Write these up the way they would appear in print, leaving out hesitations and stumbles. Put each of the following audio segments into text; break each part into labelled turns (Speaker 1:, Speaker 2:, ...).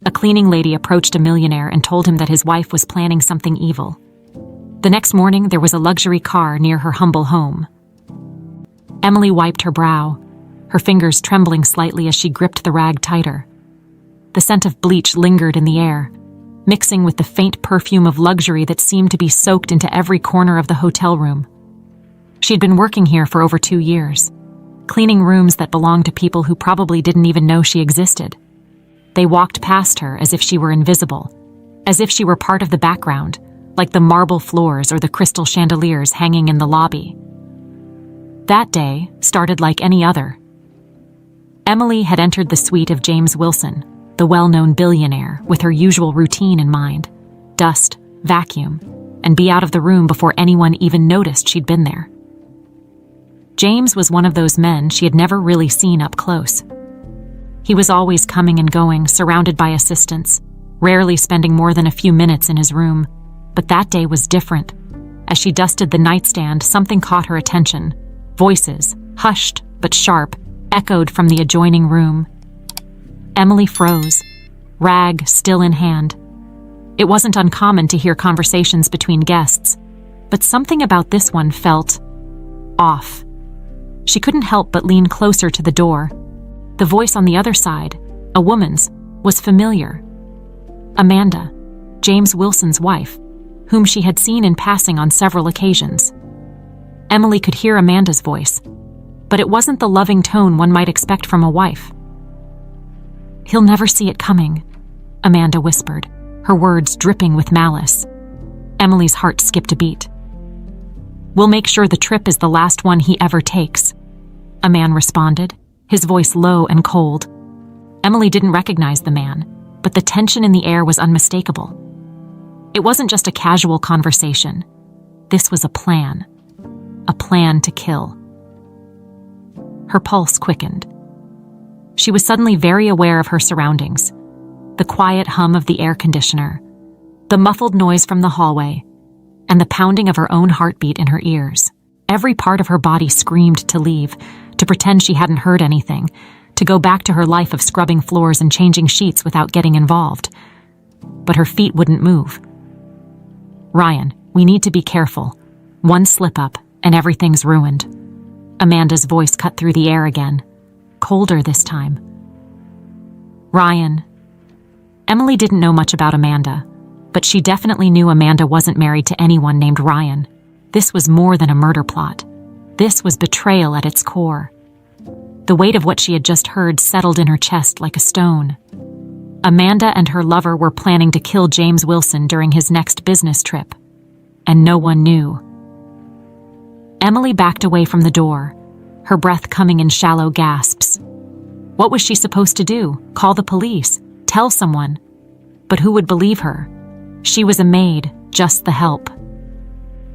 Speaker 1: a cleaning lady approached a millionaire and told him that his wife was planning something evil. The next morning, there was a luxury car near her humble home. Emily wiped her brow, her fingers trembling slightly as she gripped the rag tighter. The scent of bleach lingered in the air, mixing with the faint perfume of luxury that seemed to be soaked into every corner of the hotel room. She'd been working here for over 2 years, cleaning rooms that belonged to people who probably didn't even know she existed. They walked past her as if she were invisible, as if she were part of the background, like the marble floors or the crystal chandeliers hanging in the lobby. That day started like any other. Emily had entered the suite of James Wilson, the well-known billionaire, with her usual routine in mind: dust, vacuum, and be out of the room before anyone even noticed she'd been there. James was one of those men she had never really seen up close. He was always coming and going, surrounded by assistants, rarely spending more than a few minutes in his room. But that day was different. As she dusted the nightstand, something caught her attention. Voices, hushed but sharp, echoed from the adjoining room. Emily froze, rag still in hand. It wasn't uncommon to hear conversations between guests, but something about this one felt off. She couldn't help but lean closer to the door. The voice on the other side, a woman's, was familiar. Amanda, James Wilson's wife, whom she had seen in passing on several occasions. Emily could hear Amanda's voice, but it wasn't the loving tone one might expect from a wife. "He'll never see it coming," Amanda whispered, her words dripping with malice. Emily's heart skipped a beat. "We'll make sure the trip is the last one he ever takes," a man responded, his voice low and cold. Emily didn't recognize the man, but the tension in the air was unmistakable. It wasn't just a casual conversation. This was a plan to kill. Her pulse quickened. She was suddenly very aware of her surroundings: the quiet hum of the air conditioner, the muffled noise from the hallway, and the pounding of her own heartbeat in her ears. Every part of her body screamed to leave, to pretend she hadn't heard anything, to go back to her life of scrubbing floors and changing sheets without getting involved. But her feet wouldn't move. "Ryan, we need to be careful. One slip-up, and everything's ruined." Amanda's voice cut through the air again, colder this time. Ryan. Emily didn't know much about Amanda, but she definitely knew Amanda wasn't married to anyone named Ryan. This was more than a murder plot. This was betrayal at its core. The weight of what she had just heard settled in her chest like a stone. Amanda and her lover were planning to kill James Wilson during his next business trip, and no one knew. Emily backed away from the door, her breath coming in shallow gasps. What was she supposed to do? Call the police? Tell someone? But who would believe her? She was a maid, just the help.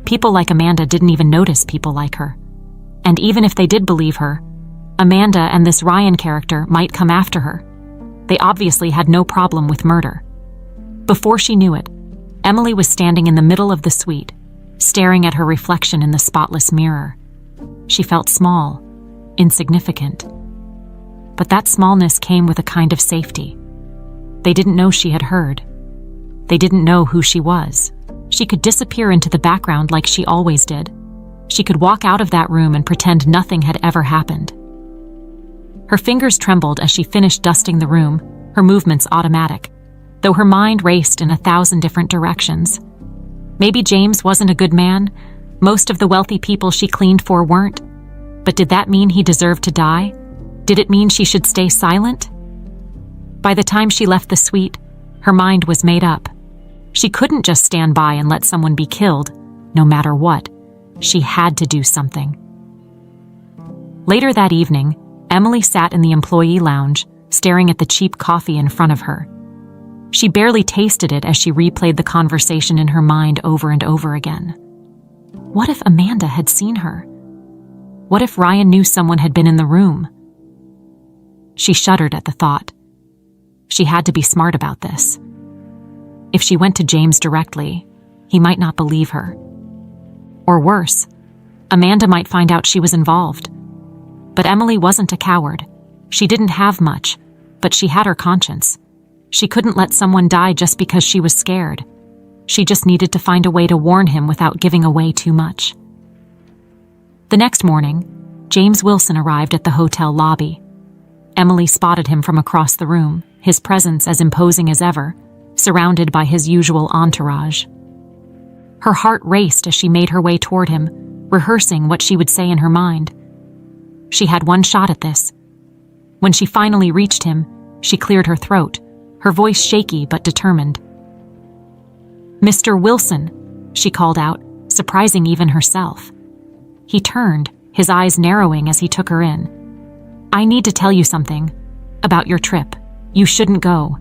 Speaker 1: People like Amanda didn't even notice people like her. And even if they did believe her, Amanda and this Ryan character might come after her. They obviously had no problem with murder. Before she knew it, Emily was standing in the middle of the suite, staring at her reflection in the spotless mirror. She felt small, insignificant. But that smallness came with a kind of safety. They didn't know she had heard. They didn't know who she was. She could disappear into the background like she always did. She could walk out of that room and pretend nothing had ever happened. Her fingers trembled as she finished dusting the room, her movements automatic, though her mind raced in 1,000 different directions. Maybe James wasn't a good man. Most of the wealthy people she cleaned for weren't. But did that mean he deserved to die? Did it mean she should stay silent? By the time she left the suite, her mind was made up. She couldn't just stand by and let someone be killed, no matter what. She had to do something. Later that evening, Emily sat in the employee lounge, staring at the cheap coffee in front of her. She barely tasted it as she replayed the conversation in her mind over and over again. What if Amanda had seen her? What if Ryan knew someone had been in the room? She shuddered at the thought. She had to be smart about this. If she went to James directly, he might not believe her. Or worse, Amanda might find out she was involved. But Emily wasn't a coward. She didn't have much, but she had her conscience. She couldn't let someone die just because she was scared. She just needed to find a way to warn him without giving away too much. The next morning, James Wilson arrived at the hotel lobby. Emily spotted him from across the room, his presence as imposing as ever, surrounded by his usual entourage. Her heart raced as she made her way toward him, rehearsing what she would say in her mind. She had one shot at this. When she finally reached him, she cleared her throat, her voice shaky but determined. "Mr. Wilson," she called out, surprising even herself. He turned, his eyes narrowing as he took her in. "I need to tell you something. About your trip. You shouldn't go.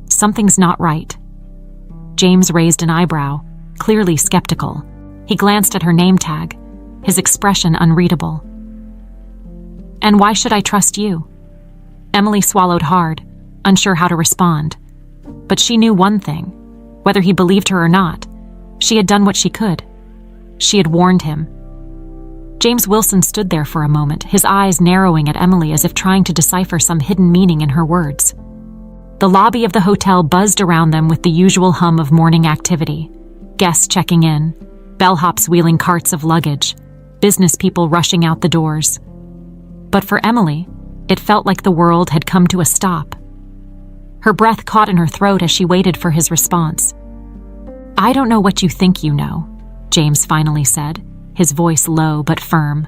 Speaker 1: Something's not right." James raised an eyebrow, clearly skeptical. He glanced at her name tag, his expression unreadable. "And why should I trust you?" Emily swallowed hard, unsure how to respond. But she knew one thing. Whether he believed her or not, she had done what she could. She had warned him. James Wilson stood there for a moment, his eyes narrowing at Emily as if trying to decipher some hidden meaning in her words. The lobby of the hotel buzzed around them with the usual hum of morning activity. Guests checking in, bellhops wheeling carts of luggage, business people rushing out the doors. But for Emily, it felt like the world had come to a stop. Her breath caught in her throat as she waited for his response. "I don't know what you think you know," James finally said, his voice low but firm.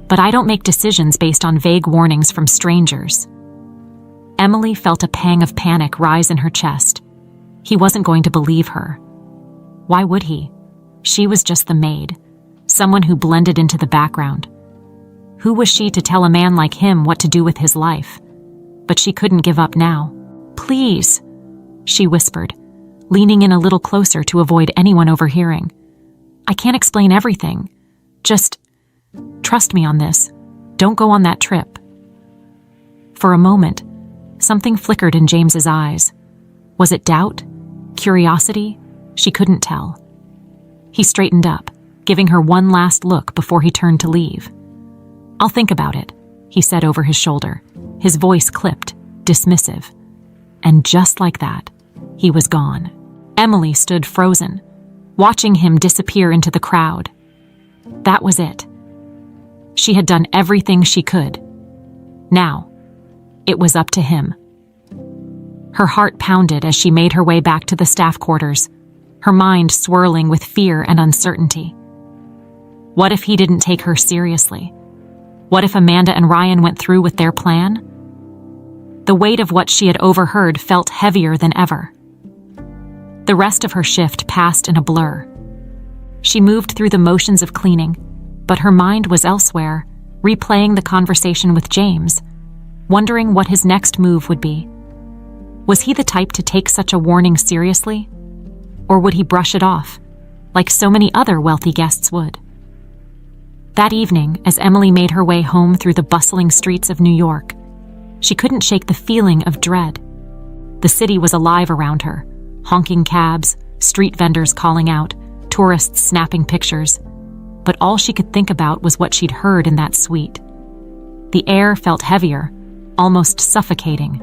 Speaker 1: "But I don't make decisions based on vague warnings from strangers." Emily felt a pang of panic rise in her chest. He wasn't going to believe her. Why would he? She was just the maid, someone who blended into the background. Who was she to tell a man like him what to do with his life? But she couldn't give up now. "Please," she whispered, leaning in a little closer to avoid anyone overhearing. "I can't explain everything. Just trust me on this. Don't go on that trip." For a moment, something flickered in James's eyes. Was it doubt? Curiosity? She couldn't tell. He straightened up, giving her one last look before he turned to leave. "I'll think about it," he said over his shoulder, his voice clipped, dismissive. And just like that, he was gone. Emily stood frozen, watching him disappear into the crowd. That was it. She had done everything she could. Now, it was up to him. Her heart pounded as she made her way back to the staff quarters, her mind swirling with fear and uncertainty. What if he didn't take her seriously? What if Amanda and Ryan went through with their plan? The weight of what she had overheard felt heavier than ever. The rest of her shift passed in a blur. She moved through the motions of cleaning, but her mind was elsewhere, replaying the conversation with James, wondering what his next move would be. Was he the type to take such a warning seriously? Or would he brush it off, like so many other wealthy guests would? That evening, as Emily made her way home through the bustling streets of New York, she couldn't shake the feeling of dread. The city was alive around her, honking cabs, street vendors calling out, tourists snapping pictures. But all she could think about was what she'd heard in that suite. The air felt heavier, almost suffocating,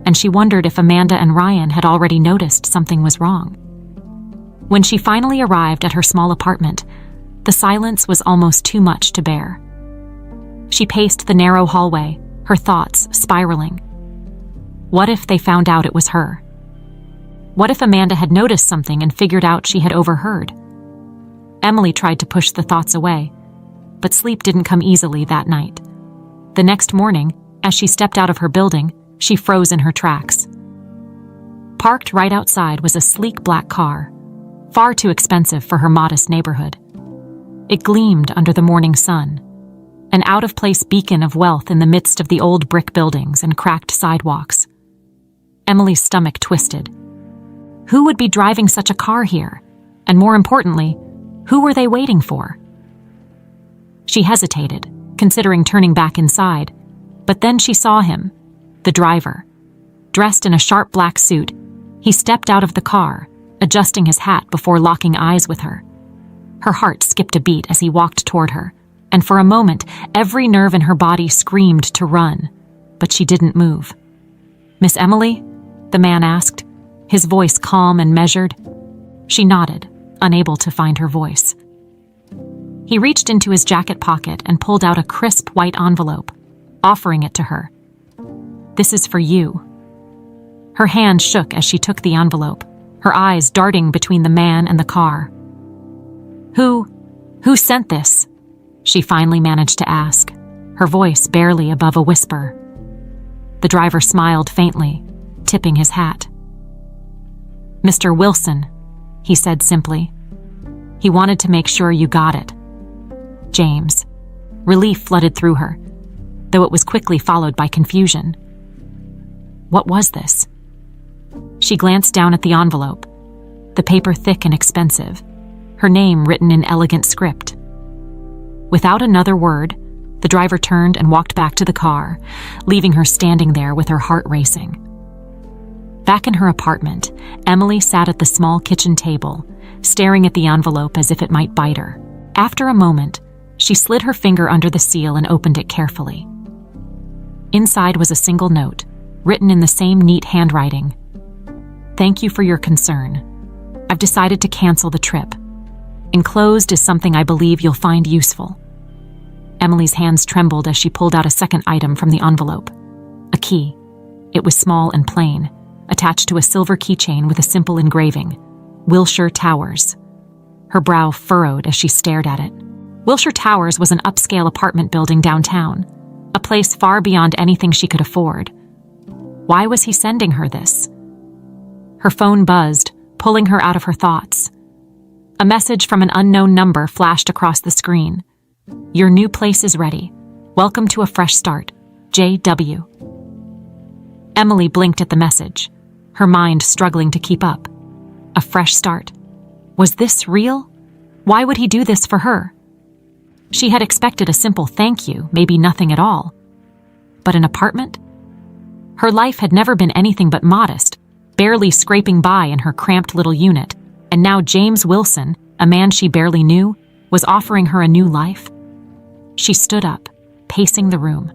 Speaker 1: and she wondered if Amanda and Ryan had already noticed something was wrong. When she finally arrived at her small apartment, the silence was almost too much to bear. She paced the narrow hallway, her thoughts spiraling. What if they found out it was her? What if Amanda had noticed something and figured out she had overheard? Emily tried to push the thoughts away, but sleep didn't come easily that night. The next morning, as she stepped out of her building, she froze in her tracks. Parked right outside was a sleek black car, far too expensive for her modest neighborhood. It gleamed under the morning sun, an out-of-place beacon of wealth in the midst of the old brick buildings and cracked sidewalks. Emily's stomach twisted. Who would be driving such a car here? And more importantly, who were they waiting for? She hesitated, considering turning back inside, but then she saw him, the driver. Dressed in a sharp black suit, he stepped out of the car, adjusting his hat before locking eyes with her. Her heart skipped a beat as he walked toward her, and for a moment, every nerve in her body screamed to run, but she didn't move. "Miss Emily?" the man asked, his voice calm and measured. She nodded, unable to find her voice. He reached into his jacket pocket and pulled out a crisp white envelope, offering it to her. "This is for you." Her hand shook as she took the envelope, her eyes darting between the man and the car. Who sent this?" she finally managed to ask, her voice barely above a whisper. The driver smiled faintly, tipping his hat. "Mr. Wilson," he said simply. "He wanted to make sure you got it." James. Relief flooded through her, though it was quickly followed by confusion. What was this? She glanced down at the envelope, the paper thick and expensive, her name written in elegant script. Without another word, the driver turned and walked back to the car, leaving her standing there with her heart racing. Back in her apartment, Emily sat at the small kitchen table, staring at the envelope as if it might bite her. After a moment, she slid her finger under the seal and opened it carefully. Inside was a single note, written in the same neat handwriting. "Thank you for your concern. I've decided to cancel the trip. Enclosed is something I believe you'll find useful." Emily's hands trembled as she pulled out a second item from the envelope. A key. It was small and plain, attached to a silver keychain with a simple engraving, "Wilshire Towers." Her brow furrowed as she stared at it. Wilshire Towers was an upscale apartment building downtown, a place far beyond anything she could afford. Why was he sending her this? Her phone buzzed, pulling her out of her thoughts. A message from an unknown number flashed across the screen. "Your new place is ready. Welcome to a fresh start. J.W." Emily blinked at the message, her mind struggling to keep up. A fresh start. Was this real? Why would he do this for her? She had expected a simple thank you, maybe nothing at all. But an apartment? Her life had never been anything but modest, barely scraping by in her cramped little unit, and now James Wilson, a man she barely knew, was offering her a new life. She stood up, pacing the room.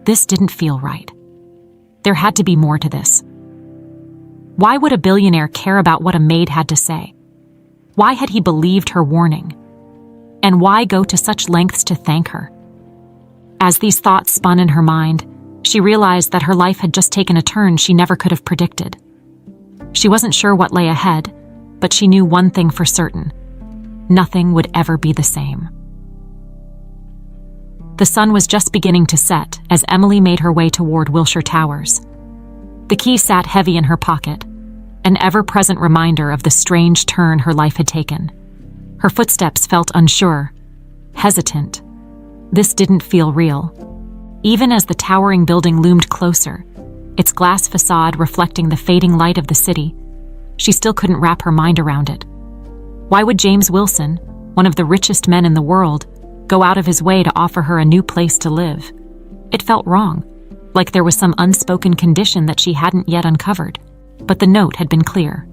Speaker 1: This didn't feel right. There had to be more to this. Why would a billionaire care about what a maid had to say? Why had he believed her warning? And why go to such lengths to thank her? As these thoughts spun in her mind, she realized that her life had just taken a turn she never could have predicted. She wasn't sure what lay ahead, but she knew one thing for certain: nothing would ever be the same. The sun was just beginning to set as Emily made her way toward Wilshire Towers. The key sat heavy in her pocket, an ever-present reminder of the strange turn her life had taken. Her footsteps felt unsure, hesitant. This didn't feel real. Even as the towering building loomed closer, its glass facade reflecting the fading light of the city, she still couldn't wrap her mind around it. Why would James Wilson, one of the richest men in the world, go out of his way to offer her a new place to live? It felt wrong, like there was some unspoken condition that she hadn't yet uncovered. But the note had been clear: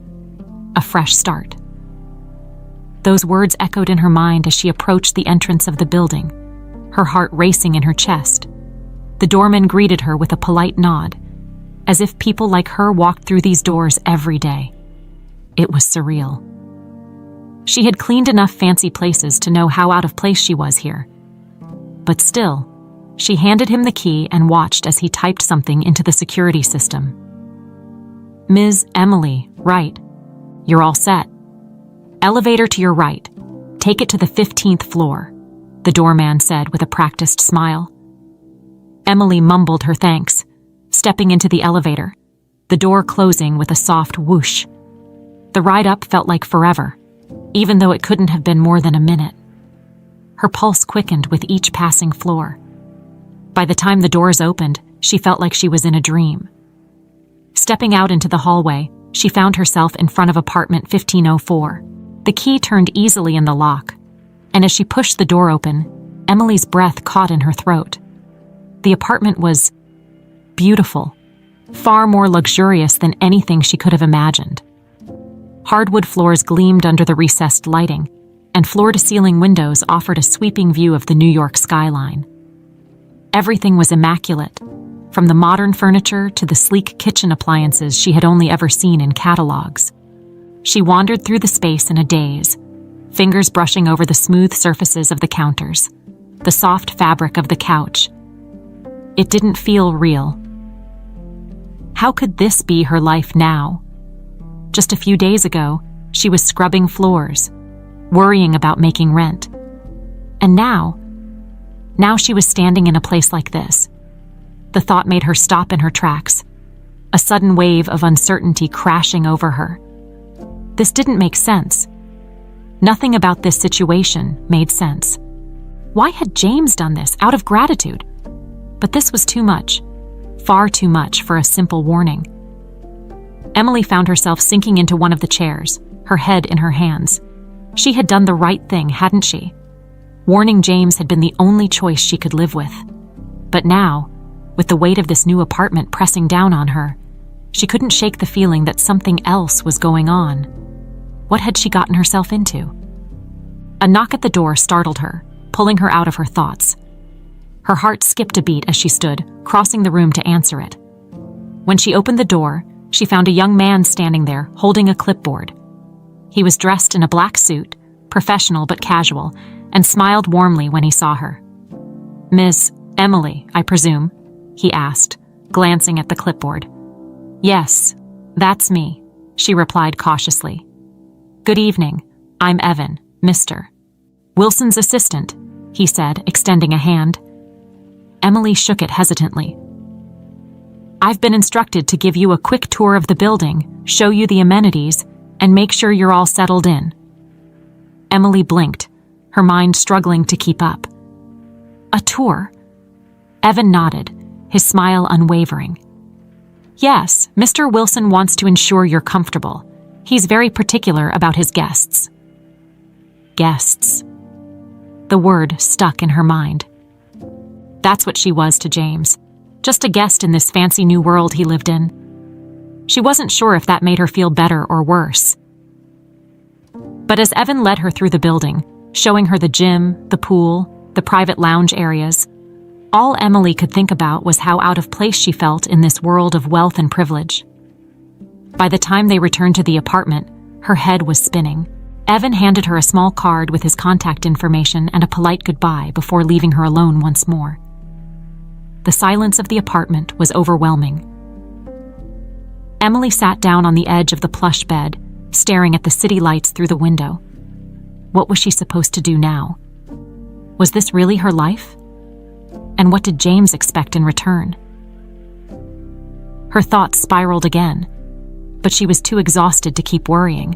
Speaker 1: a fresh start. Those words echoed in her mind as she approached the entrance of the building, her heart racing in her chest. The doorman greeted her with a polite nod, as if people like her walked through these doors every day. It was surreal. She had cleaned enough fancy places to know how out of place she was here. But still, she handed him the key and watched as he typed something into the security system. "Ms. Emily, right. You're all set. Elevator to your right. Take it to the 15th floor," the doorman said with a practiced smile. Emily mumbled her thanks, stepping into the elevator, the door closing with a soft whoosh. The ride up felt like forever, even though it couldn't have been more than a minute. Her pulse quickened with each passing floor. By the time the doors opened, she felt like she was in a dream. Stepping out into the hallway, she found herself in front of apartment 1504. The key turned easily in the lock, and as she pushed the door open, Emily's breath caught in her throat. The apartment was beautiful, far more luxurious than anything she could have imagined. Hardwood floors gleamed under the recessed lighting, and floor-to-ceiling windows offered a sweeping view of the New York skyline. Everything was immaculate, from the modern furniture to the sleek kitchen appliances she had only ever seen in catalogs. She wandered through the space in a daze, fingers brushing over the smooth surfaces of the counters, the soft fabric of the couch. It didn't feel real. How could this be her life now? Just a few days ago, she was scrubbing floors, worrying about making rent. And now she was standing in a place like this. The thought made her stop in her tracks, a sudden wave of uncertainty crashing over her. This didn't make sense. Nothing about this situation made sense. Why had James done this out of gratitude? But this was too much, far too much for a simple warning. Emily found herself sinking into one of the chairs, her head in her hands. She had done the right thing, hadn't she? Warning James had been the only choice she could live with. But now, with the weight of this new apartment pressing down on her, she couldn't shake the feeling that something else was going on. What had she gotten herself into? A knock at the door startled her, pulling her out of her thoughts. Her heart skipped a beat as she stood, crossing the room to answer it. When she opened the door, she found a young man standing there, holding a clipboard. He was dressed in a black suit, professional but casual, and smiled warmly when he saw her. "Miss Emily, I presume?" he asked, glancing at the clipboard. "Yes, that's me," she replied cautiously. "Good evening. I'm Evan, Mr. Wilson's assistant," he said, extending a hand. Emily shook it hesitantly. "I've been instructed to give you a quick tour of the building, show you the amenities, and make sure you're all settled in." Emily blinked, her mind struggling to keep up. "A tour?" Evan nodded, his smile unwavering. "Yes, Mr. Wilson wants to ensure you're comfortable. He's very particular about his guests." Guests. The word stuck in her mind. That's what she was to James, just a guest in this fancy new world he lived in. She wasn't sure if that made her feel better or worse. But as Evan led her through the building, showing her the gym, the pool, the private lounge areas, all Emily could think about was how out of place she felt in this world of wealth and privilege. By the time they returned to the apartment, her head was spinning. Evan handed her a small card with his contact information and a polite goodbye before leaving her alone once more. The silence of the apartment was overwhelming. Emily sat down on the edge of the plush bed, staring at the city lights through the window. What was she supposed to do now? Was this really her life? And what did James expect in return? Her thoughts spiraled again, but she was too exhausted to keep worrying.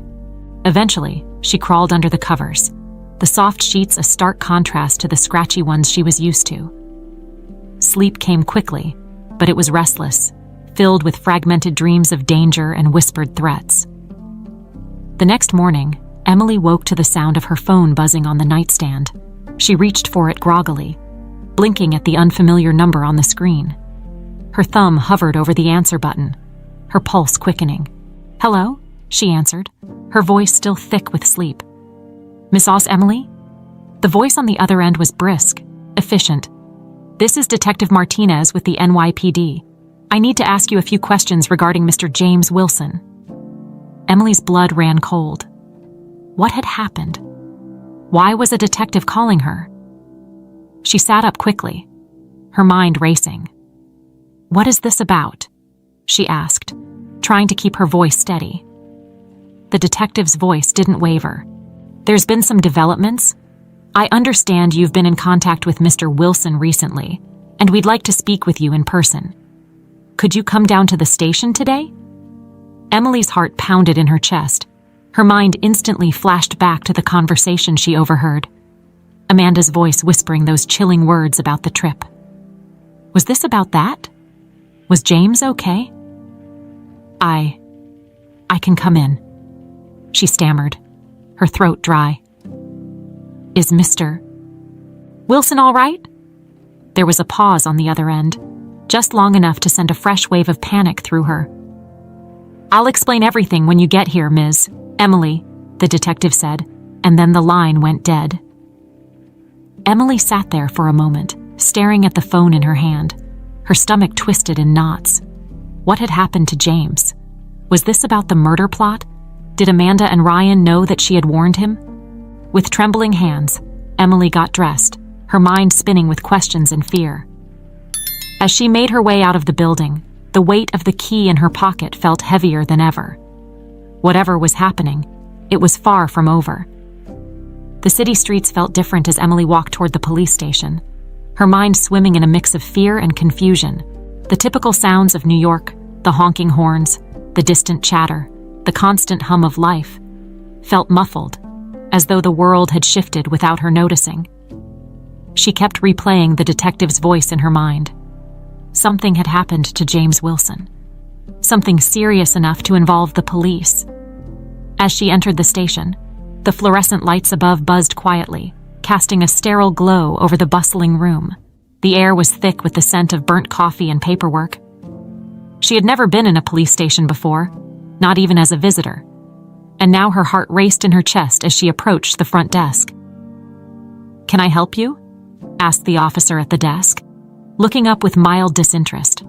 Speaker 1: Eventually, she crawled under the covers, the soft sheets a stark contrast to the scratchy ones she was used to. Sleep came quickly, but it was restless, filled with fragmented dreams of danger and whispered threats. The next morning, Emily woke to the sound of her phone buzzing on the nightstand. She reached for it groggily, blinking at the unfamiliar number on the screen. Her thumb hovered over the answer button, her pulse quickening. "Hello?" she answered, her voice still thick with sleep. "Miss Emily?" The voice on the other end was brisk, efficient. "This is Detective Martinez with the NYPD. I need to ask you a few questions regarding Mr. James Wilson." Emily's blood ran cold. What had happened? Why was a detective calling her? She sat up quickly, her mind racing. "What is this about?" she asked, trying to keep her voice steady. The detective's voice didn't waver. "There's been some developments. I understand you've been in contact with Mr. Wilson recently, and we'd like to speak with you in person. Could you come down to the station today?" Emily's heart pounded in her chest. Her mind instantly flashed back to the conversation she overheard. Amanda's voice whispering those chilling words about the trip. Was this about that? Was James okay? I can come in," she stammered, her throat dry. "Is Mr. Wilson all right?" There was a pause on the other end, just long enough to send a fresh wave of panic through her. "I'll explain everything when you get here, Ms. Emily," the detective said, and then the line went dead. Emily sat there for a moment, staring at the phone in her hand, Her stomach twisted in knots. What had happened to James? Was this about the murder plot? Did Amanda and Ryan know that she had warned him? With trembling hands, Emily got dressed, her mind spinning with questions and fear. As she made her way out of the building, the weight of the key in her pocket felt heavier than ever. Whatever was happening, it was far from over. The city streets felt different as Emily walked toward the police station, her mind swimming in a mix of fear and confusion. The typical sounds of New York, the honking horns, the distant chatter, the constant hum of life, felt muffled, as though the world had shifted without her noticing. She kept replaying the detective's voice in her mind. Something had happened to James Wilson. Something serious enough to involve the police. As she entered the station, the fluorescent lights above buzzed quietly, casting a sterile glow over the bustling room. The air was thick with the scent of burnt coffee and paperwork. She had never been in a police station before, not even as a visitor, and now her heart raced in her chest as she approached the front desk. "Can I help you?" asked the officer at the desk, looking up with mild disinterest.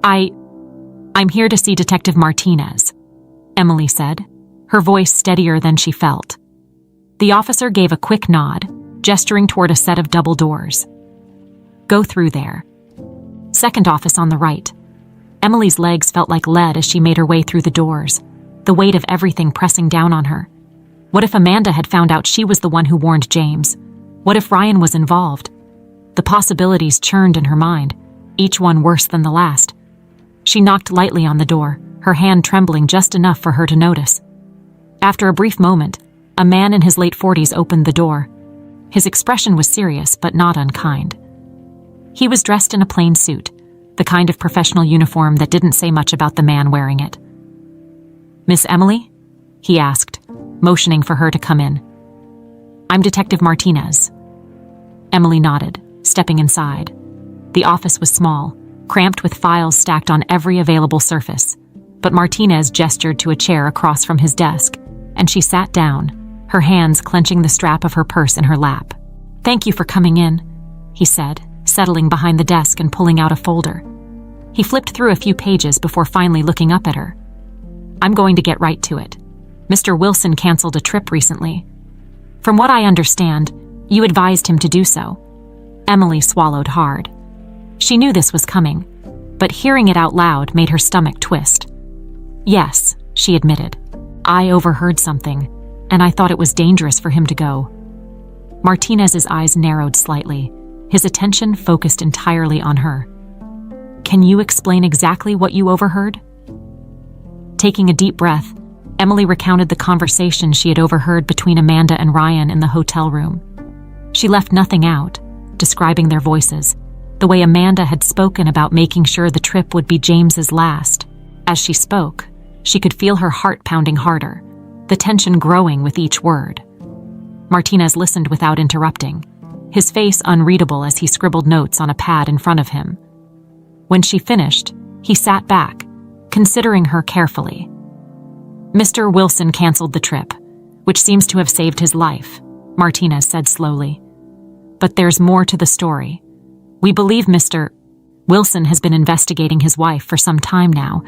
Speaker 1: I'm here to see Detective Martinez," Emily said, her voice steadier than she felt. The officer gave a quick nod, gesturing toward a set of double doors. "Go through there. Second office on the right." Emily's legs felt like lead as she made her way through the doors, the weight of everything pressing down on her. What if Amanda had found out she was the one who warned James? What if Ryan was involved? The possibilities churned in her mind, each one worse than the last. She knocked lightly on the door, her hand trembling just enough for her to notice. After a brief moment, a man in his late 40s opened the door. His expression was serious but not unkind. He was dressed in a plain suit, the kind of professional uniform that didn't say much about the man wearing it. "Miss Emily?" he asked, motioning for her to come in. "I'm Detective Martinez." Emily nodded, stepping inside. The office was small, cramped with files stacked on every available surface, but Martinez gestured to a chair across from his desk, and she sat down, her hands clenching the strap of her purse in her lap. "Thank you for coming in," he said, settling behind the desk and pulling out a folder. He flipped through a few pages before finally looking up at her. "I'm going to get right to it. Mr. Wilson canceled a trip recently. From what I understand, you advised him to do so." Emily swallowed hard. She knew this was coming, but hearing it out loud made her stomach twist. "Yes," she admitted. "I overheard something, and I thought it was dangerous for him to go." Martinez's eyes narrowed slightly, his attention focused entirely on her. "Can you explain exactly what you overheard?" Taking a deep breath, Emily recounted the conversation she had overheard between Amanda and Ryan in the hotel room. She left nothing out, describing their voices, the way Amanda had spoken about making sure the trip would be James's last. As she spoke, she could feel her heart pounding harder, the tension growing with each word. Martinez listened without interrupting, his face unreadable as he scribbled notes on a pad in front of him. When she finished, he sat back, considering her carefully. "Mr. Wilson canceled the trip, which seems to have saved his life," Martinez said slowly. "But there's more to the story. We believe Mr. Wilson has been investigating his wife for some time now,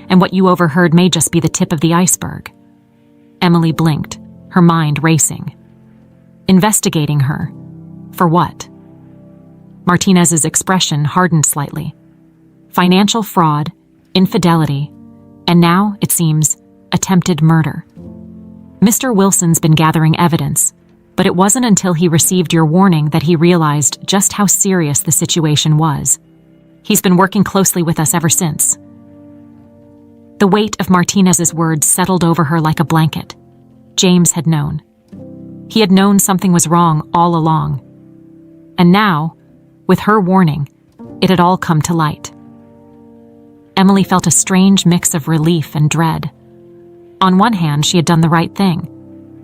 Speaker 1: and what you overheard may just be the tip of the iceberg." Emily blinked, her mind racing. Investigating her? For what? Martinez's expression hardened slightly. Financial fraud, infidelity, and now, it seems, attempted murder. Mr. Wilson's been gathering evidence, but it wasn't until he received your warning that he realized just how serious the situation was. He's been working closely with us ever since. The weight of Martinez's words settled over her like a blanket. James had known. He had known something was wrong all along. And now, with her warning, it had all come to light. Emily felt a strange mix of relief and dread. On one hand, she had done the right thing.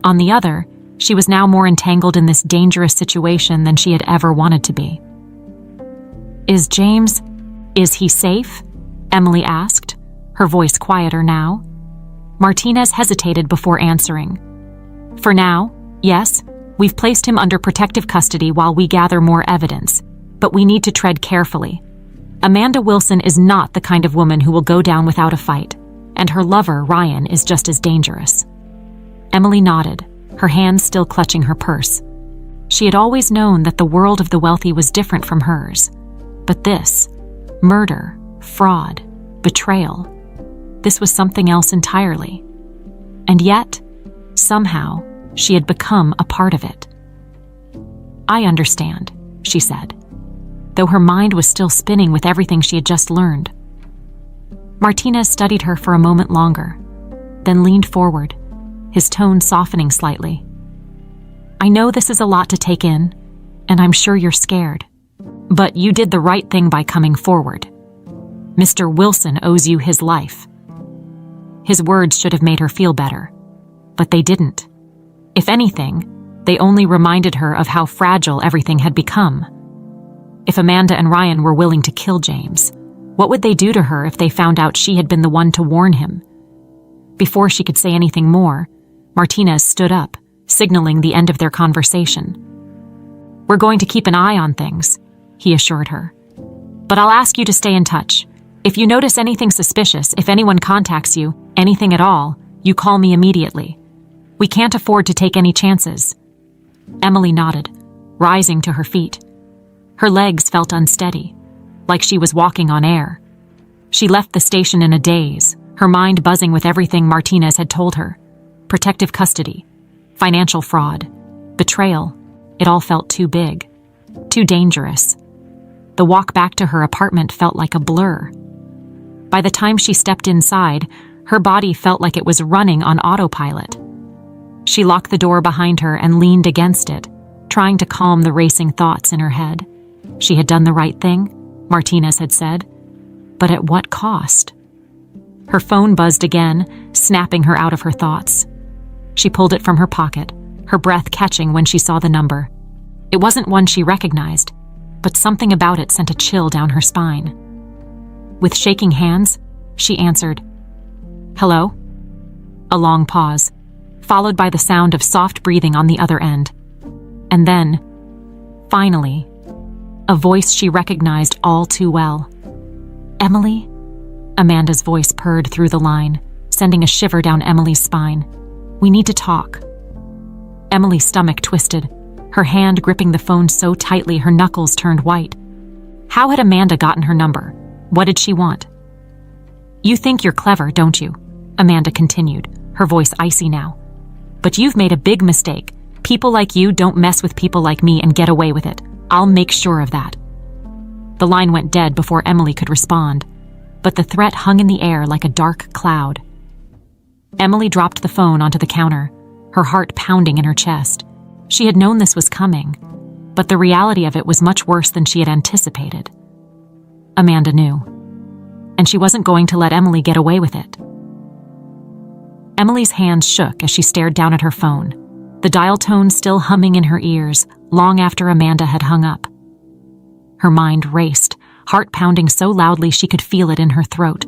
Speaker 1: On the other, she was now more entangled in this dangerous situation than she had ever wanted to be. Is he safe?" Emily asked, her voice quieter now. Martinez hesitated before answering. "For now, yes, we've placed him under protective custody while we gather more evidence, but we need to tread carefully. Amanda Wilson is not the kind of woman who will go down without a fight, and her lover, Ryan, is just as dangerous. Emily nodded, her hands still clutching her purse. She had always known that the world of the wealthy was different from hers. But this, murder, fraud, betrayal, this was something else entirely. And yet, somehow, she had become a part of it. "I understand," she said, though her mind was still spinning with everything she had just learned. Martinez studied her for a moment longer, then leaned forward, his tone softening slightly. "I know this is a lot to take in, and I'm sure you're scared. But you did the right thing by coming forward. Mr. Wilson owes you his life." His words should have made her feel better, but they didn't. If anything, they only reminded her of how fragile everything had become. If Amanda and Ryan were willing to kill James, what would they do to her if they found out she had been the one to warn him? Before she could say anything more, Martinez stood up, signaling the end of their conversation. "We're going to keep an eye on things," he assured her. "But I'll ask you to stay in touch. If you notice anything suspicious, if anyone contacts you, anything at all, you call me immediately. We can't afford to take any chances." Emily nodded, rising to her feet. Her legs felt unsteady, like she was walking on air. She left the station in a daze, her mind buzzing with everything Martinez had told her. Protective custody, financial fraud, betrayal. It all felt too big, too dangerous. The walk back to her apartment felt like a blur. By the time she stepped inside, her body felt like it was running on autopilot. She locked the door behind her and leaned against it, trying to calm the racing thoughts in her head. She had done the right thing, Martinez had said, but at what cost? Her phone buzzed again, snapping her out of her thoughts. She pulled it from her pocket, her breath catching when she saw the number. It wasn't one she recognized, but something about it sent a chill down her spine. With shaking hands, she answered, "Hello?" A long pause, followed by the sound of soft breathing on the other end. And then, finally, a voice she recognized all too well. "Emily?" Amanda's voice purred through the line, sending a shiver down Emily's spine. "We need to talk." Emily's stomach twisted, her hand gripping the phone so tightly her knuckles turned white. How had Amanda gotten her number? What did she want? "You think you're clever, don't you?" Amanda continued, her voice icy now. "But you've made a big mistake. People like you don't mess with people like me and get away with it. I'll make sure of that." The line went dead before Emily could respond, but the threat hung in the air like a dark cloud. Emily dropped the phone onto the counter, her heart pounding in her chest. She had known this was coming, but the reality of it was much worse than she had anticipated. Amanda knew, and she wasn't going to let Emily get away with it. Emily's hands shook as she stared down at her phone, the dial tone still humming in her ears long after Amanda had hung up. Her mind raced, heart pounding so loudly she could feel it in her throat.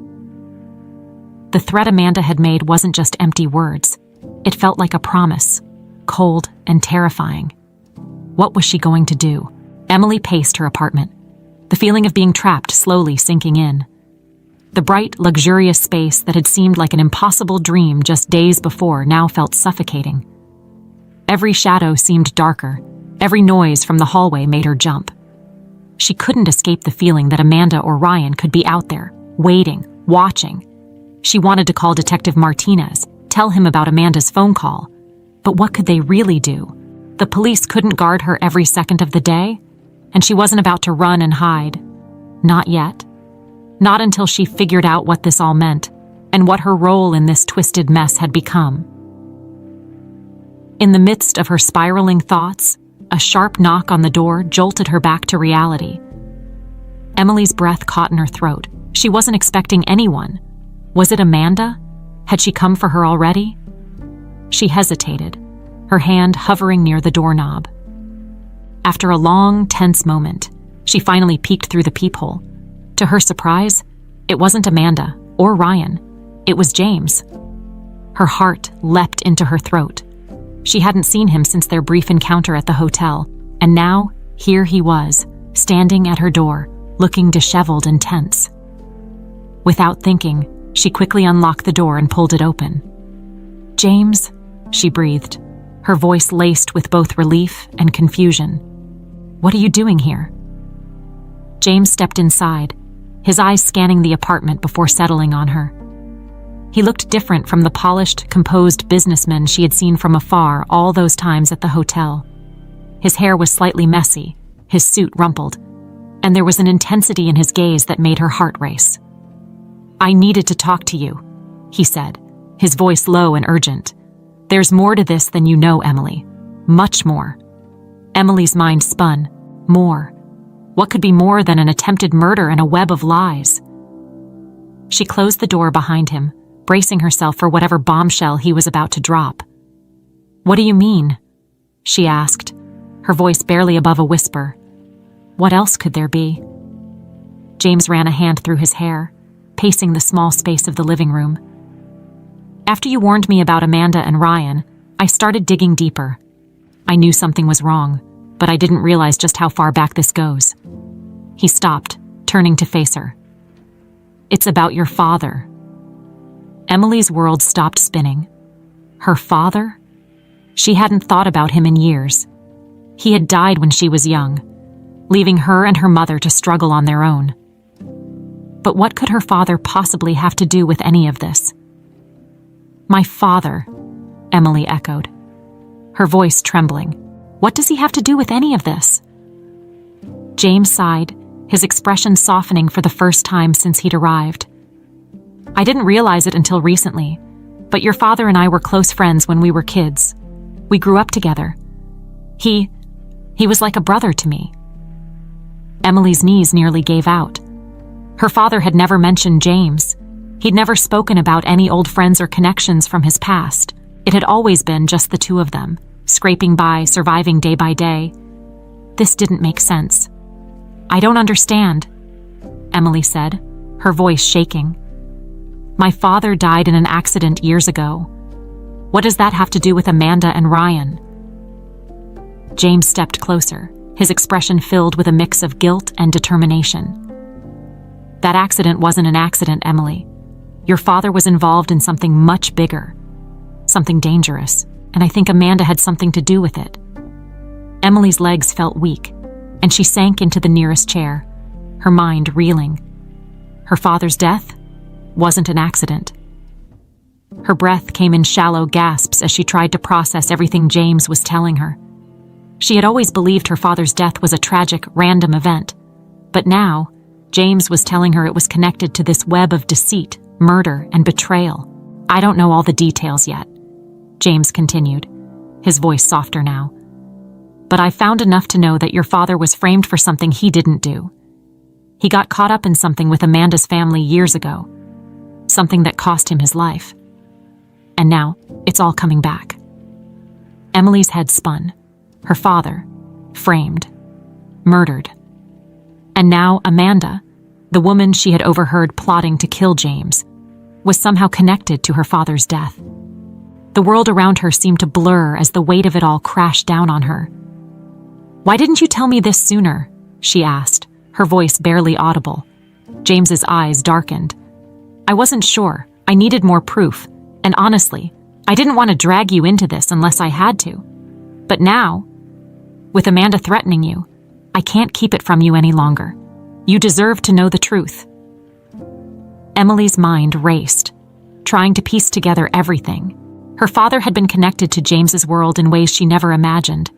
Speaker 1: The threat Amanda had made wasn't just empty words. It felt like a promise, cold and terrifying. What was she going to do? Emily paced her apartment, the feeling of being trapped slowly sinking in. The bright, luxurious space that had seemed like an impossible dream just days before now felt suffocating. Every shadow seemed darker. Every noise from the hallway made her jump. She couldn't escape the feeling that Amanda or Ryan could be out there, waiting, watching. She wanted to call Detective Martinez, tell him about Amanda's phone call. But what could they really do? The police couldn't guard her every second of the day, and she wasn't about to run and hide. Not yet. Not until she figured out what this all meant, and what her role in this twisted mess had become. In the midst of her spiraling thoughts, a sharp knock on the door jolted her back to reality. Emily's breath caught in her throat. She wasn't expecting anyone. Was it Amanda? Had she come for her already? She hesitated, her hand hovering near the doorknob. After a long, tense moment, she finally peeked through the peephole. To her surprise, it wasn't Amanda or Ryan. It was James. Her heart leapt into her throat. She hadn't seen him since their brief encounter at the hotel, and now, here he was, standing at her door, looking disheveled and tense. Without thinking, she quickly unlocked the door and pulled it open. "James," she breathed, her voice laced with both relief and confusion. "What are you doing here?" James stepped inside, his eyes scanning the apartment before settling on her. He looked different from the polished, composed businessman she had seen from afar all those times at the hotel. His hair was slightly messy, his suit rumpled, and there was an intensity in his gaze that made her heart race. "I needed to talk to you," he said, his voice low and urgent. "There's more to this than you know, Emily. Much more." Emily's mind spun. More. What could be more than an attempted murder and a web of lies? She closed the door behind him, bracing herself for whatever bombshell he was about to drop. "What do you mean?" she asked, her voice barely above a whisper. What else could there be? James ran a hand through his hair, pacing the small space of the living room. "After you warned me about Amanda and Ryan, I started digging deeper. I knew something was wrong, but I didn't realize just how far back this goes." He stopped, turning to face her. "It's about your father." Emily's world stopped spinning. Her father? She hadn't thought about him in years. He had died when she was young, leaving her and her mother to struggle on their own. But what could her father possibly have to do with any of this? "My father," Emily echoed, her voice trembling. "What does he have to do with any of this?" James sighed, his expression softening for the first time since he'd arrived. "I didn't realize it until recently, but your father and I were close friends when we were kids. We grew up together. He was like a brother to me." Emily's knees nearly gave out. Her father had never mentioned James. He'd never spoken about any old friends or connections from his past. It had always been just the two of them, scraping by, surviving day by day. This didn't make sense. "I don't understand," Emily said, her voice shaking. "My father died in an accident years ago. What does that have to do with Amanda and Ryan?" James stepped closer, his expression filled with a mix of guilt and determination. "That accident wasn't an accident, Emily. Your father was involved in something much bigger, something dangerous, and I think Amanda had something to do with it." Emily's legs felt weak, and she sank into the nearest chair, her mind reeling. Her father's death wasn't an accident. Her breath came in shallow gasps as she tried to process everything James was telling her. She had always believed her father's death was a tragic, random event, but now James was telling her it was connected to this web of deceit, murder, and betrayal. "I don't know all the details yet," James continued, his voice softer now. "But I found enough to know that your father was framed for something he didn't do. He got caught up in something with Amanda's family years ago, something that cost him his life. And now, it's all coming back." Emily's head spun. Her father, framed, murdered. And now Amanda, the woman she had overheard plotting to kill James, was somehow connected to her father's death. The world around her seemed to blur as the weight of it all crashed down on her. "Why didn't you tell me this sooner?" she asked, her voice barely audible. James's eyes darkened. "I wasn't sure. I needed more proof. And honestly, I didn't want to drag you into this unless I had to. But now, with Amanda threatening you, I can't keep it from you any longer. You deserve to know the truth." Emily's mind raced, trying to piece together everything. Her father had been connected to James's world in ways she never imagined.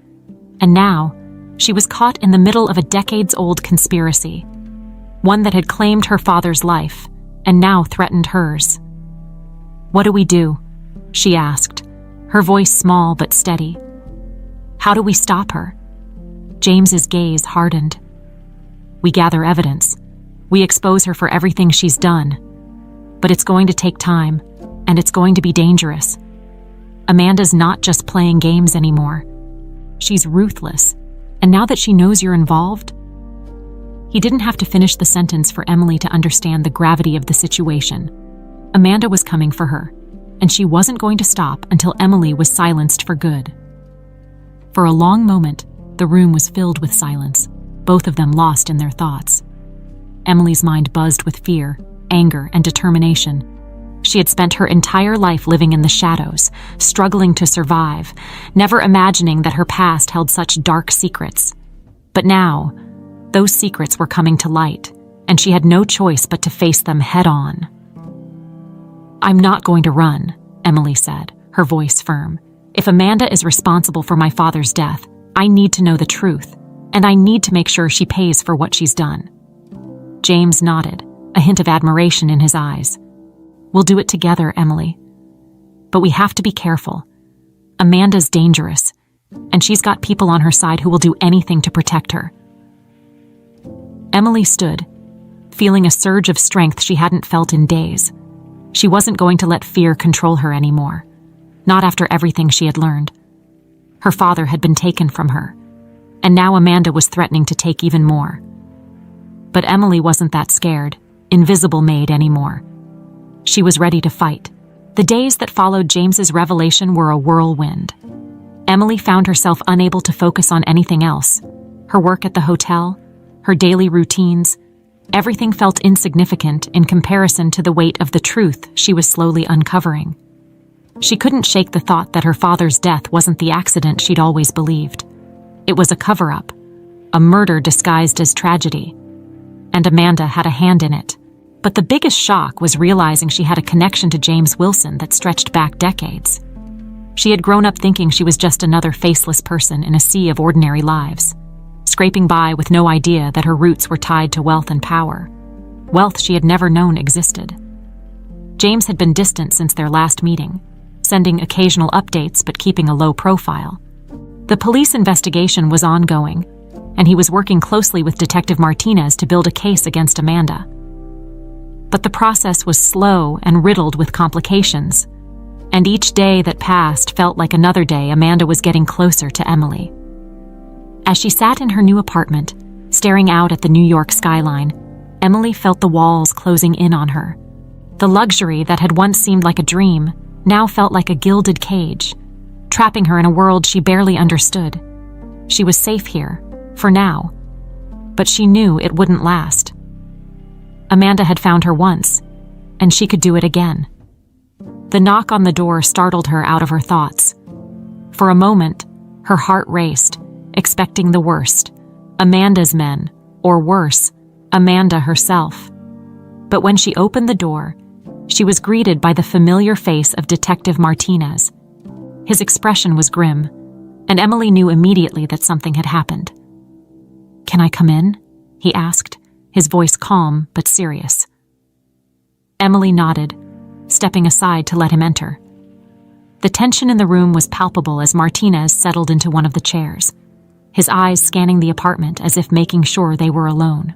Speaker 1: And now, she was caught in the middle of a decades-old conspiracy, one that had claimed her father's life and now threatened hers. "What do we do?" she asked, her voice small but steady. "How do we stop her?" James's gaze hardened. "We gather evidence. We expose her for everything she's done. But it's going to take time, and it's going to be dangerous. Amanda's not just playing games anymore. She's ruthless, and now that she knows you're involved..." He didn't have to finish the sentence for Emily to understand the gravity of the situation. Amanda was coming for her, and she wasn't going to stop until Emily was silenced for good. For a long moment, the room was filled with silence, both of them lost in their thoughts. Emily's mind buzzed with fear, anger, and determination. She had spent her entire life living in the shadows, struggling to survive, never imagining that her past held such dark secrets. But now, those secrets were coming to light, and she had no choice but to face them head-on. "I'm not going to run," Emily said, her voice firm. "If Amanda is responsible for my father's death, I need to know the truth, and I need to make sure she pays for what she's done." James nodded, a hint of admiration in his eyes. "We'll do it together, Emily. But we have to be careful. Amanda's dangerous, and she's got people on her side who will do anything to protect her." Emily stood, feeling a surge of strength she hadn't felt in days. She wasn't going to let fear control her anymore, not after everything she had learned. Her father had been taken from her, and now Amanda was threatening to take even more. But Emily wasn't that scared, invisible maid anymore. She was ready to fight. The days that followed James's revelation were a whirlwind. Emily found herself unable to focus on anything else. Her work at the hotel, her daily routines, everything felt insignificant in comparison to the weight of the truth she was slowly uncovering. She couldn't shake the thought that her father's death wasn't the accident she'd always believed. It was a cover-up, a murder disguised as tragedy, and Amanda had a hand in it. But the biggest shock was realizing she had a connection to James Wilson that stretched back decades. She had grown up thinking she was just another faceless person in a sea of ordinary lives, scraping by with no idea that her roots were tied to wealth and power, wealth she had never known existed. James had been distant since their last meeting, sending occasional updates but keeping a low profile. The police investigation was ongoing, and he was working closely with Detective Martinez to build a case against Amanda. But the process was slow and riddled with complications, and each day that passed felt like another day Amanda was getting closer to Emily. As she sat in her new apartment, staring out at the New York skyline, Emily felt the walls closing in on her. The luxury that had once seemed like a dream now felt like a gilded cage, trapping her in a world she barely understood. She was safe here, for now, but she knew it wouldn't last. Amanda had found her once, and she could do it again. The knock on the door startled her out of her thoughts. For a moment, her heart raced, expecting the worst, Amanda's men, or worse, Amanda herself. But when she opened the door, she was greeted by the familiar face of Detective Martinez. His expression was grim, and Emily knew immediately that something had happened. "Can I come in?" he asked, his voice calm but serious. Emily nodded, stepping aside to let him enter. The tension in the room was palpable as Martinez settled into one of the chairs, his eyes scanning the apartment as if making sure they were alone.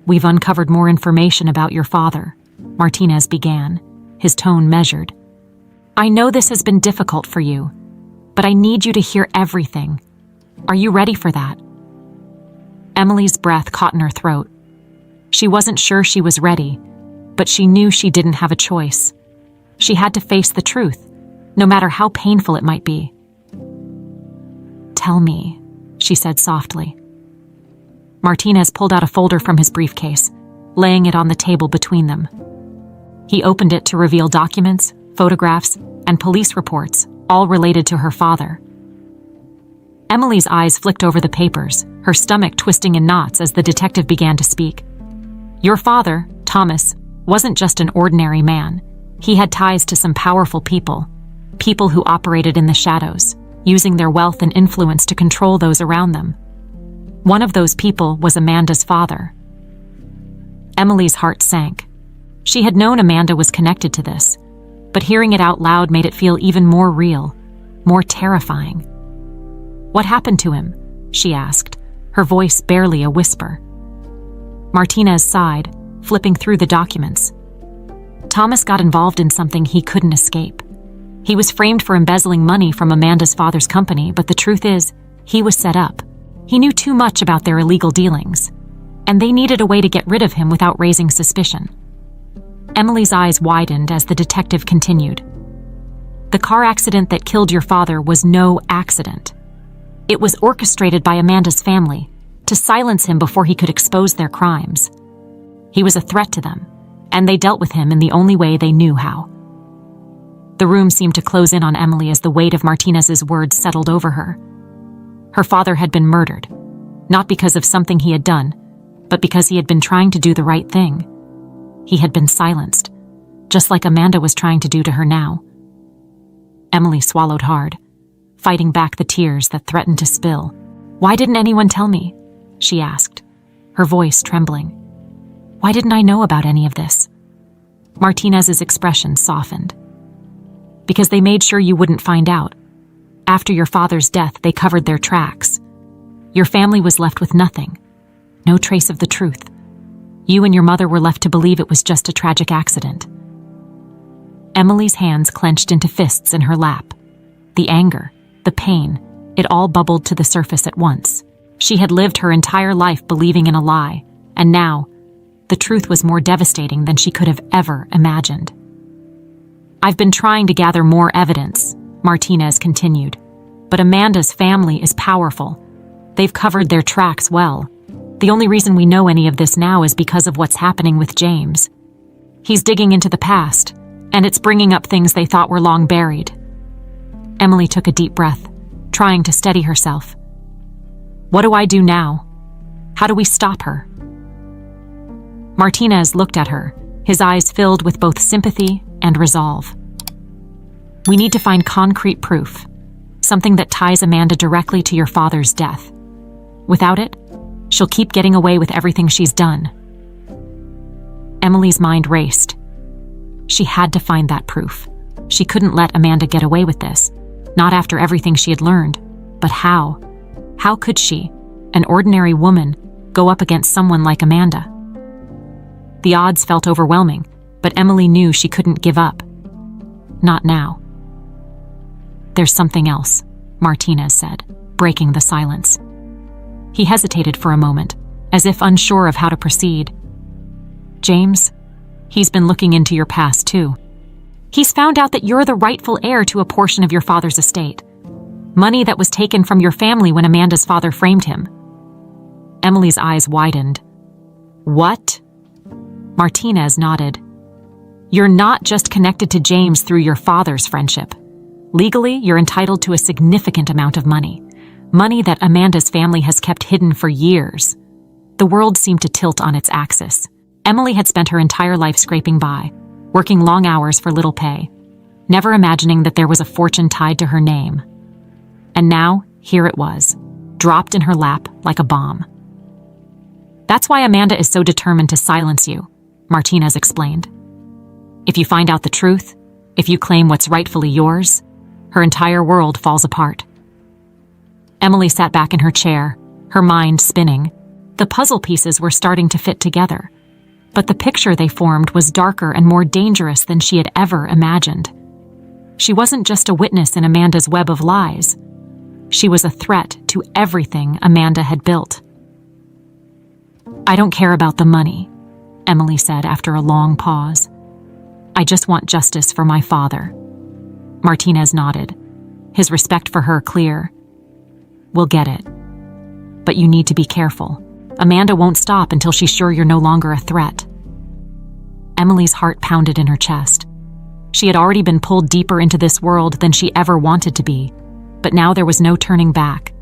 Speaker 1: "We've uncovered more information about your father," Martinez began, his tone measured. "I know this has been difficult for you, but I need you to hear everything. Are you ready for that?" Emily's breath caught in her throat. She wasn't sure she was ready, but she knew she didn't have a choice. She had to face the truth, no matter how painful it might be. "Tell me," she said softly. Martinez pulled out a folder from his briefcase, laying it on the table between them. He opened it to reveal documents, photographs, and police reports, all related to her father. Emily's eyes flicked over the papers, her stomach twisting in knots as the detective began to speak. "Your father, Thomas, wasn't just an ordinary man. He had ties to some powerful people, people who operated in the shadows, using their wealth and influence to control those around them. One of those people was Amanda's father." Emily's heart sank. She had known Amanda was connected to this, but hearing it out loud made it feel even more real, more terrifying. "What happened to him?" she asked, her voice barely a whisper. Martinez sighed, flipping through the documents. "Thomas got involved in something he couldn't escape. He was framed for embezzling money from Amanda's father's company, but the truth is, he was set up. He knew too much about their illegal dealings, and they needed a way to get rid of him without raising suspicion." Emily's eyes widened as the detective continued. "The car accident that killed your father was no accident. It was orchestrated by Amanda's family to silence him before he could expose their crimes. He was a threat to them, and they dealt with him in the only way they knew how. The room seemed to close in on Emily as the weight of Martinez's words settled over her. Her father had been murdered, not because of something he had done, but because he had been trying to do the right thing. He had been silenced, just like Amanda was trying to do to her now. Emily swallowed hard, fighting back the tears that threatened to spill. "Why didn't anyone tell me?" she asked, her voice trembling. "Why didn't I know about any of this?" Martinez's expression softened. "Because they made sure you wouldn't find out. After your father's death, they covered their tracks. Your family was left with nothing, no trace of the truth. You and your mother were left to believe it was just a tragic accident." Emily's hands clenched into fists in her lap. The anger, the pain, it all bubbled to the surface at once. She had lived her entire life believing in a lie, and now, the truth was more devastating than she could have ever imagined. "I've been trying to gather more evidence," Martinez continued, "but Amanda's family is powerful. They've covered their tracks well. The only reason we know any of this now is because of what's happening with James. He's digging into the past, and it's bringing up things they thought were long buried." Emily took a deep breath, trying to steady herself. "What do I do now? How do we stop her?" Martinez looked at her, his eyes filled with both sympathy and resolve. "We need to find concrete proof, something that ties Amanda directly to your father's death. Without it, she'll keep getting away with everything she's done." Emily's mind raced. She had to find that proof. She couldn't let Amanda get away with this, not after everything she had learned. But how? How could she, an ordinary woman, go up against someone like Amanda? The odds felt overwhelming, but Emily knew she couldn't give up. Not now. "There's something else," Martinez said, breaking the silence. He hesitated for a moment, as if unsure of how to proceed. "James, he's been looking into your past too. He's found out that you're the rightful heir to a portion of your father's estate. Money that was taken from your family when Amanda's father framed him." Emily's eyes widened. "What?" Martinez nodded. "You're not just connected to James through your father's friendship. Legally, you're entitled to a significant amount of money. Money that Amanda's family has kept hidden for years." The world seemed to tilt on its axis. Emily had spent her entire life scraping by, working long hours for little pay, never imagining that there was a fortune tied to her name. And now, here it was, dropped in her lap like a bomb. "That's why Amanda is so determined to silence you," Martinez explained. "If you find out the truth, if you claim what's rightfully yours, her entire world falls apart." Emily sat back in her chair, her mind spinning. The puzzle pieces were starting to fit together, but the picture they formed was darker and more dangerous than she had ever imagined. She wasn't just a witness in Amanda's web of lies. She was a threat to everything Amanda had built. "I don't care about the money," Emily said after a long pause. "I just want justice for my father." Martinez nodded, his respect for her clear. "We'll get it. But you need to be careful. Amanda won't stop until she's sure you're no longer a threat." Emily's heart pounded in her chest. She had already been pulled deeper into this world than she ever wanted to be, but now there was no turning back.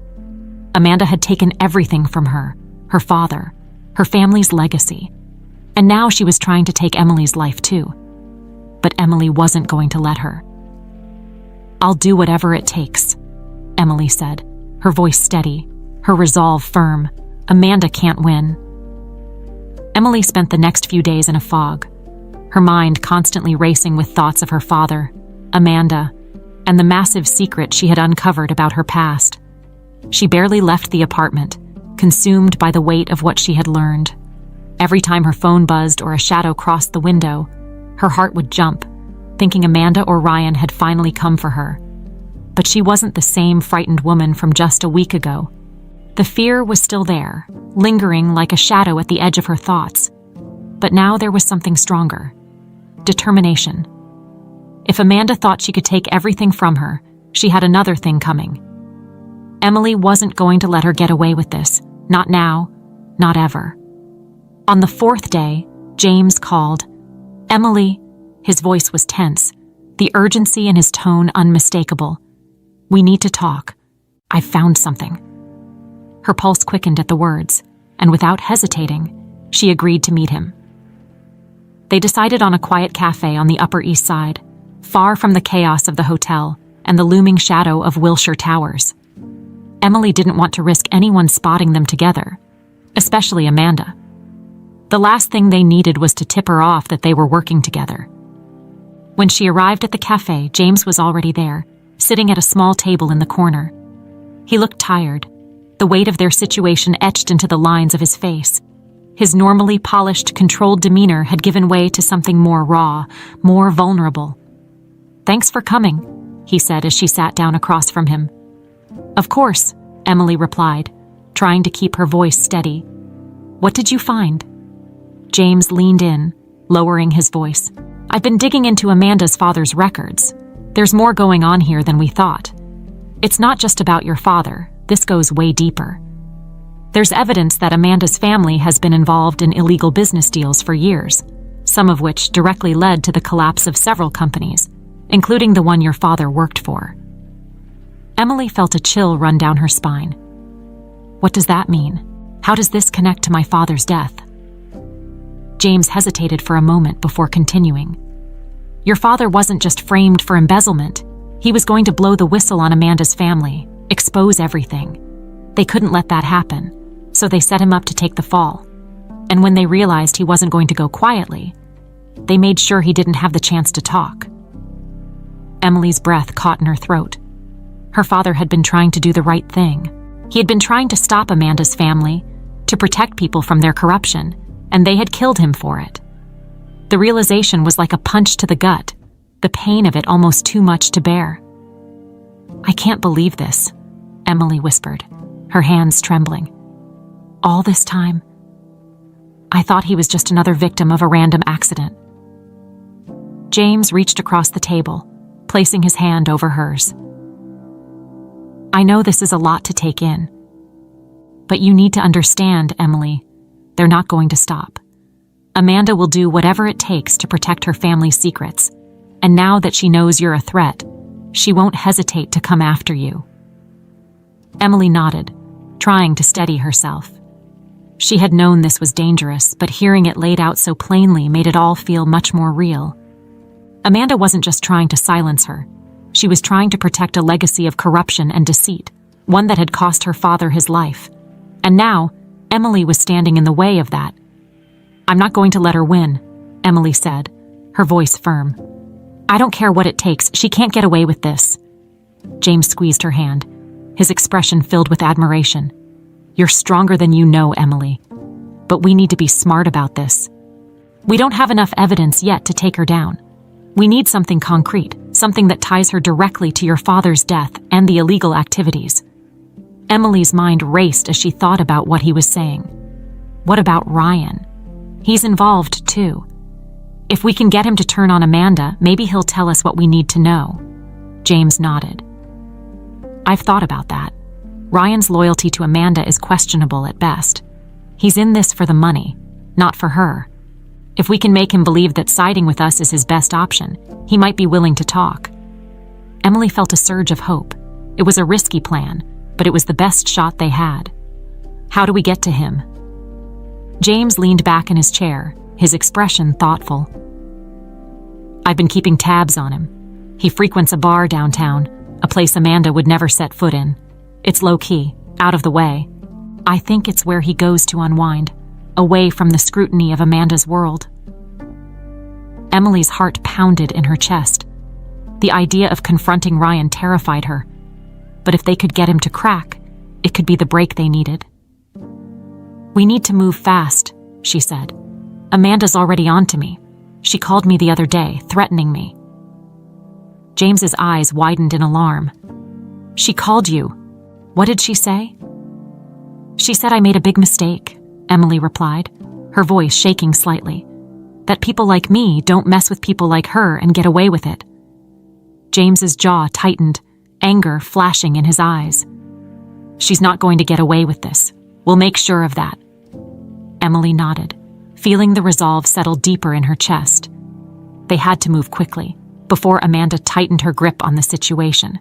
Speaker 1: Amanda had taken everything from her, her father, her family's legacy, and now she was trying to take Emily's life too. But Emily wasn't going to let her. "I'll do whatever it takes," Emily said, her voice steady, her resolve firm. Amanda can't win. Emily spent the next few days in a fog, her mind constantly racing with thoughts of her father, Amanda, and the massive secret she had uncovered about her past. She barely left the apartment, consumed by the weight of what she had learned. Every time her phone buzzed or a shadow crossed the window, her heart would jump, thinking Amanda or Ryan had finally come for her. But she wasn't the same frightened woman from just a week ago. The fear was still there, lingering like a shadow at the edge of her thoughts. But now there was something stronger. Determination. If Amanda thought she could take everything from her, she had another thing coming. Emily wasn't going to let her get away with this. Not now, not ever. On the fourth day, James called. "Emily," his voice was tense, the urgency in his tone unmistakable. "We need to talk. I've found something." Her pulse quickened at the words, and without hesitating, she agreed to meet him. They decided on a quiet cafe on the Upper East Side, far from the chaos of the hotel and the looming shadow of Wilshire Towers. Emily didn't want to risk anyone spotting them together, especially Amanda. The last thing they needed was to tip her off that they were working together. When she arrived at the cafe, James was already there, sitting at a small table in the corner. He looked tired, the weight of their situation etched into the lines of his face. His normally polished, controlled demeanor had given way to something more raw, more vulnerable. "Thanks for coming," he said as she sat down across from him. "Of course," Emily replied, trying to keep her voice steady. "What did you find?" James leaned in, lowering his voice. "I've been digging into Amanda's father's records. There's more going on here than we thought. It's not just about your father. This goes way deeper. There's evidence that Amanda's family has been involved in illegal business deals for years, some of which directly led to the collapse of several companies, including the one your father worked for." Emily felt a chill run down her spine. "What does that mean? How does this connect to my father's death?" James hesitated for a moment before continuing. "Your father wasn't just framed for embezzlement. He was going to blow the whistle on Amanda's family, expose everything. They couldn't let that happen, so they set him up to take the fall. And when they realized he wasn't going to go quietly, they made sure he didn't have the chance to talk." Emily's breath caught in her throat. Her father had been trying to do the right thing. He had been trying to stop Amanda's family, to protect people from their corruption, and they had killed him for it. The realization was like a punch to the gut, the pain of it almost too much to bear. "I can't believe this," Emily whispered, her hands trembling. "All this time, I thought he was just another victim of a random accident." James reached across the table, placing his hand over hers. "I know this is a lot to take in, but you need to understand, Emily, they're not going to stop. Amanda will do whatever it takes to protect her family's secrets, and now that she knows you're a threat, she won't hesitate to come after you." Emily nodded, trying to steady herself. She had known this was dangerous, but hearing it laid out so plainly made it all feel much more real. Amanda wasn't just trying to silence her. She was trying to protect a legacy of corruption and deceit, one that had cost her father his life. And now, Emily was standing in the way of that. "I'm not going to let her win," Emily said, her voice firm. "I don't care what it takes. She can't get away with this." James squeezed her hand, his expression filled with admiration. "You're stronger than you know, Emily. But we need to be smart about this. We don't have enough evidence yet to take her down. We need something concrete, something that ties her directly to your father's death and the illegal activities." Emily's mind raced as she thought about what he was saying. What about Ryan? He's involved too. If we can get him to turn on Amanda, maybe he'll tell us what we need to know. James nodded. "I've thought about that. Ryan's loyalty to Amanda is questionable at best. He's in this for the money, not for her. If we can make him believe that siding with us is his best option, he might be willing to talk." Emily felt a surge of hope. It was a risky plan, but it was the best shot they had. "How do we get to him?" James leaned back in his chair, his expression thoughtful. "I've been keeping tabs on him. He frequents a bar downtown, a place Amanda would never set foot in. It's low-key, out of the way. I think it's where he goes to unwind, away from the scrutiny of Amanda's world." Emily's heart pounded in her chest. The idea of confronting Ryan terrified her. But if they could get him to crack, it could be the break they needed. "We need to move fast," she said. "Amanda's already on to me. She called me the other day, threatening me." James's eyes widened in alarm. "She called you. What did she say?" "She said I made a big mistake," Emily replied, her voice shaking slightly. "That people like me don't mess with people like her and get away with it." James's jaw tightened, anger flashing in his eyes. "She's not going to get away with this. We'll make sure of that." Emily nodded, feeling the resolve settle deeper in her chest. They had to move quickly, before Amanda tightened her grip on the situation.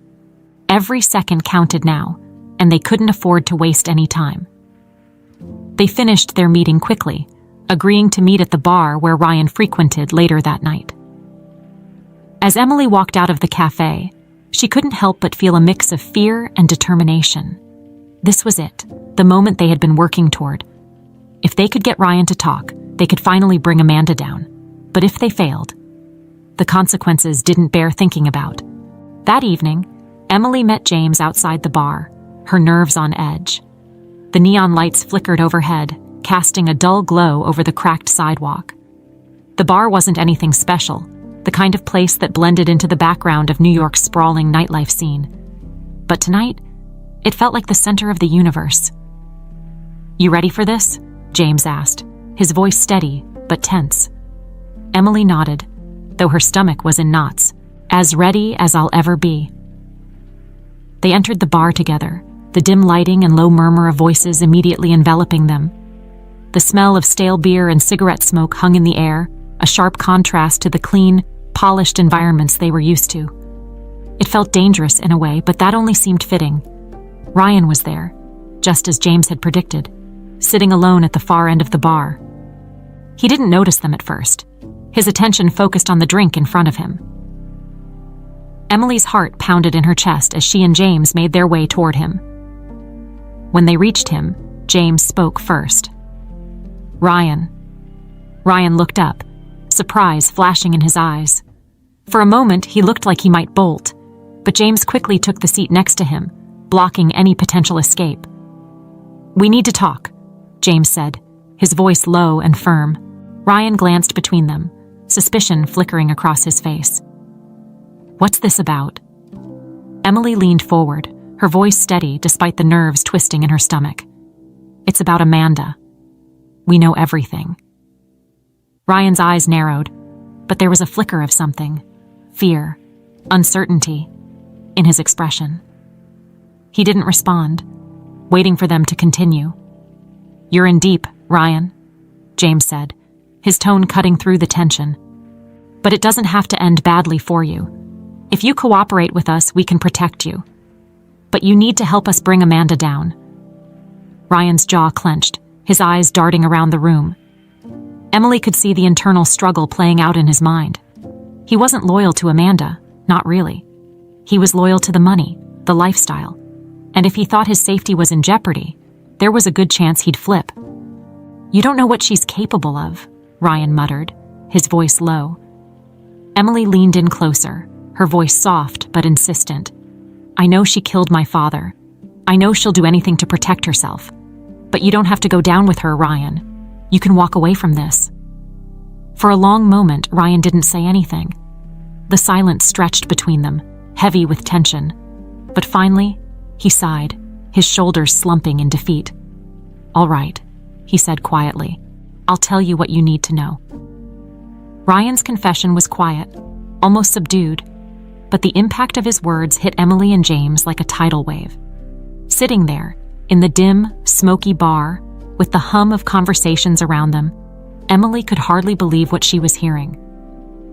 Speaker 1: Every second counted now, and they couldn't afford to waste any time. They finished their meeting quickly, agreeing to meet at the bar where Ryan frequented later that night. As Emily walked out of the cafe, she couldn't help but feel a mix of fear and determination. This was it, the moment they had been working toward. If they could get Ryan to talk, they could finally bring Amanda down. But if they failed, the consequences didn't bear thinking about. That evening, Emily met James outside the bar, her nerves on edge. The neon lights flickered overhead, casting a dull glow over the cracked sidewalk. The bar wasn't anything special, the kind of place that blended into the background of New York's sprawling nightlife scene. But tonight, it felt like the center of the universe. "You ready for this?" James asked, his voice steady but tense. Emily nodded, though her stomach was in knots. "As ready as I'll ever be." They entered the bar together, the dim lighting and low murmur of voices immediately enveloping them. The smell of stale beer and cigarette smoke hung in the air, a sharp contrast to the clean, polished environments they were used to. It felt dangerous in a way, but that only seemed fitting. Ryan was there, just as James had predicted, sitting alone at the far end of the bar. He didn't notice them at first. His attention focused on the drink in front of him. Emily's heart pounded in her chest as she and James made their way toward him. When they reached him, James spoke first. "Ryan." Ryan looked up, surprise flashing in his eyes. For a moment, he looked like he might bolt, but James quickly took the seat next to him, blocking any potential escape. "We need to talk," James said, his voice low and firm. Ryan glanced between them, suspicion flickering across his face. "What's this about?" Emily leaned forward, her voice steady despite the nerves twisting in her stomach. "It's about Amanda. We know everything." Ryan's eyes narrowed, but there was a flicker of something, fear, uncertainty, in his expression. He didn't respond, waiting for them to continue. "You're in deep, Ryan," James said, his tone cutting through the tension. "But it doesn't have to end badly for you. If you cooperate with us, we can protect you. But you need to help us bring Amanda down." Ryan's jaw clenched, his eyes darting around the room. Emily could see the internal struggle playing out in his mind. He wasn't loyal to Amanda, not really. He was loyal to the money, the lifestyle, and if he thought his safety was in jeopardy, there was a good chance he'd flip. "You don't know what she's capable of," Ryan muttered, his voice low. Emily leaned in closer, her voice soft but insistent. "I know she killed my father. I know she'll do anything to protect herself. But you don't have to go down with her, Ryan. You can walk away from this." For a long moment, Ryan didn't say anything. The silence stretched between them, heavy with tension. But finally, he sighed, his shoulders slumping in defeat. "All right," he said quietly. "I'll tell you what you need to know." Ryan's confession was quiet, almost subdued, but the impact of his words hit Emily and James like a tidal wave. Sitting there, in the dim, smoky bar, with the hum of conversations around them, Emily could hardly believe what she was hearing.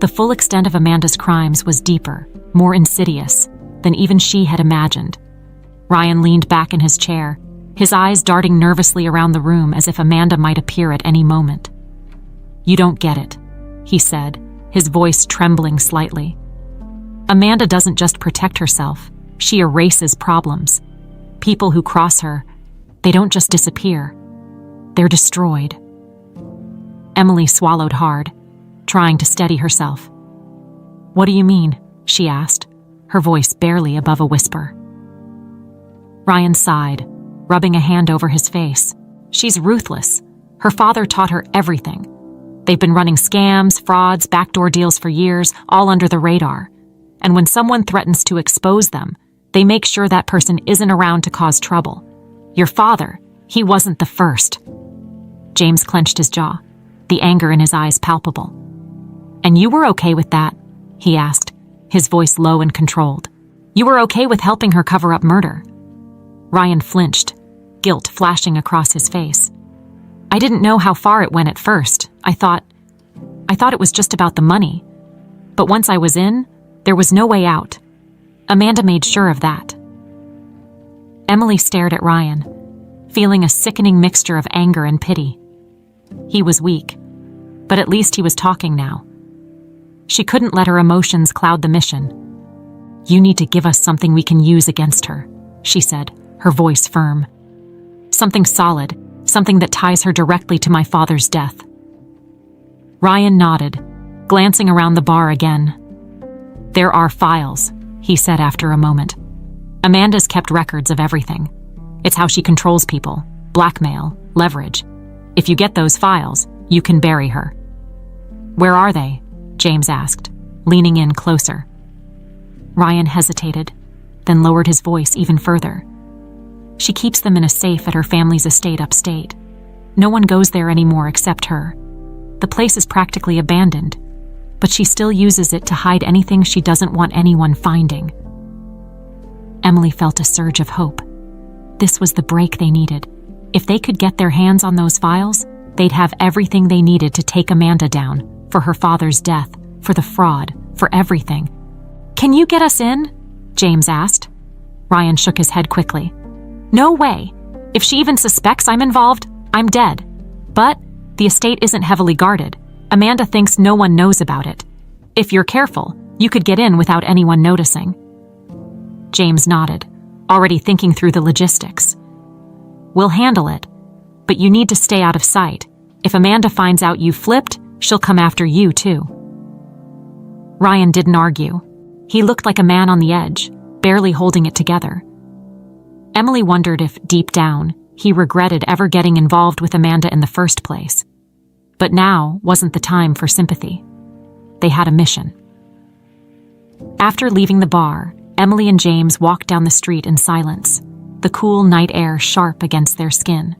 Speaker 1: The full extent of Amanda's crimes was deeper, more insidious, than even she had imagined. Ryan leaned back in his chair, his eyes darting nervously around the room as if Amanda might appear at any moment. "You don't get it," he said, his voice trembling slightly. "Amanda doesn't just protect herself, she erases problems. People who cross her, they don't just disappear. They're destroyed." Emily swallowed hard, trying to steady herself. "What do you mean?" she asked, her voice barely above a whisper. Ryan sighed, rubbing a hand over his face. "She's ruthless. Her father taught her everything. They've been running scams, frauds, backdoor deals for years, all under the radar. And when someone threatens to expose them, they make sure that person isn't around to cause trouble. Your father, he wasn't the first." James clenched his jaw, the anger in his eyes palpable. "And you were okay with that?" he asked, his voice low and controlled. "You were okay with helping her cover up murder?" Ryan flinched, guilt flashing across his face. "I didn't know how far it went at first," I thought it was just about the money. But once I was in, there was no way out. Amanda made sure of that." Emily stared at Ryan, feeling a sickening mixture of anger and pity. He was weak, but at least he was talking now. She couldn't let her emotions cloud the mission. "You need to give us something we can use against her," she said, her voice firm. "Something solid, something that ties her directly to my father's death." Ryan nodded, glancing around the bar again. "There are files," he said after a moment. "Amanda's kept records of everything. It's how she controls people, blackmail, leverage. If you get those files, you can bury her." "Where are they?" James asked, leaning in closer. Ryan hesitated, then lowered his voice even further. "She keeps them in a safe at her family's estate upstate. No one goes there anymore except her. The place is practically abandoned, but she still uses it to hide anything she doesn't want anyone finding." Emily felt a surge of hope. This was the break they needed. If they could get their hands on those files, they'd have everything they needed to take Amanda down, for her father's death, for the fraud, for everything. "Can you get us in?" James asked. Ryan shook his head quickly. "No way. If she even suspects I'm involved, I'm dead. But the estate isn't heavily guarded. Amanda thinks no one knows about it. If you're careful, you could get in without anyone noticing." James nodded, already thinking through the logistics. "We'll handle it, but you need to stay out of sight. If Amanda finds out you flipped, she'll come after you too." Ryan didn't argue. He looked like a man on the edge, barely holding it together. Emily wondered if, deep down, he regretted ever getting involved with Amanda in the first place. But now wasn't the time for sympathy. They had a mission. After leaving the bar, Emily and James walked down the street in silence, the cool night air sharp against their skin.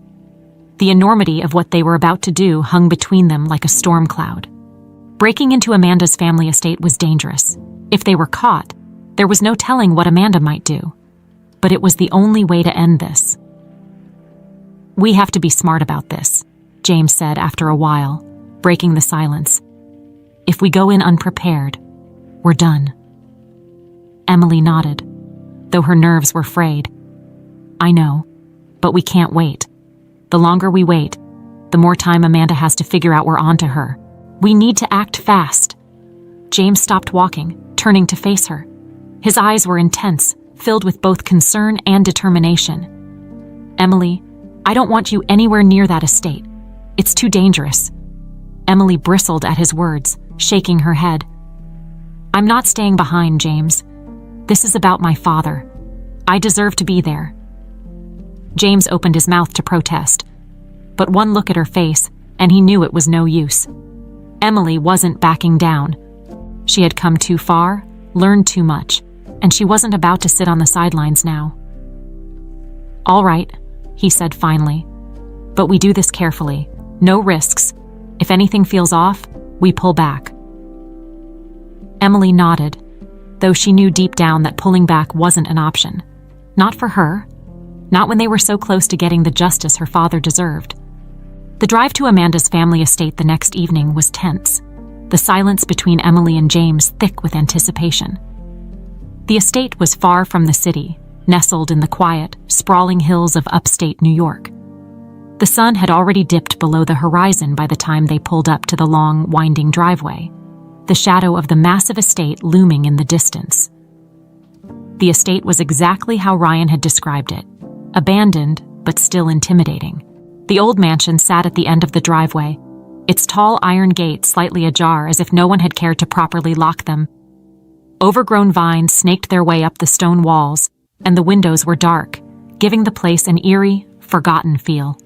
Speaker 1: The enormity of what they were about to do hung between them like a storm cloud. Breaking into Amanda's family estate was dangerous. If they were caught, there was no telling what Amanda might do. But it was the only way to end this. "We have to be smart about this," James said after a while, breaking the silence. "If we go in unprepared, we're done." Emily nodded, though her nerves were frayed. "I know, but we can't wait. The longer we wait, the more time Amanda has to figure out we're onto her. We need to act fast." James stopped walking, turning to face her. His eyes were intense, filled with both concern and determination. "Emily, I don't want you anywhere near that estate. It's too dangerous." Emily bristled at his words, shaking her head. "I'm not staying behind, James. This is about my father. I deserve to be there." James opened his mouth to protest, but one look at her face, and he knew it was no use. Emily wasn't backing down. She had come too far, learned too much, and she wasn't about to sit on the sidelines now. "All right," he said finally, "but we do this carefully. No risks. If anything feels off, we pull back." Emily nodded, though she knew deep down that pulling back wasn't an option. Not for her. Not when they were so close to getting the justice her father deserved. The drive to Amanda's family estate the next evening was tense, the silence between Emily and James thick with anticipation. The estate was far from the city, nestled in the quiet, sprawling hills of upstate New York. The sun had already dipped below the horizon by the time they pulled up to the long, winding driveway, the shadow of the massive estate looming in the distance. The estate was exactly how Ryan had described it, abandoned but still intimidating. The old mansion sat at the end of the driveway, its tall iron gate slightly ajar as if no one had cared to properly lock them. Overgrown vines snaked their way up the stone walls, and the windows were dark, giving the place an eerie, forgotten feel.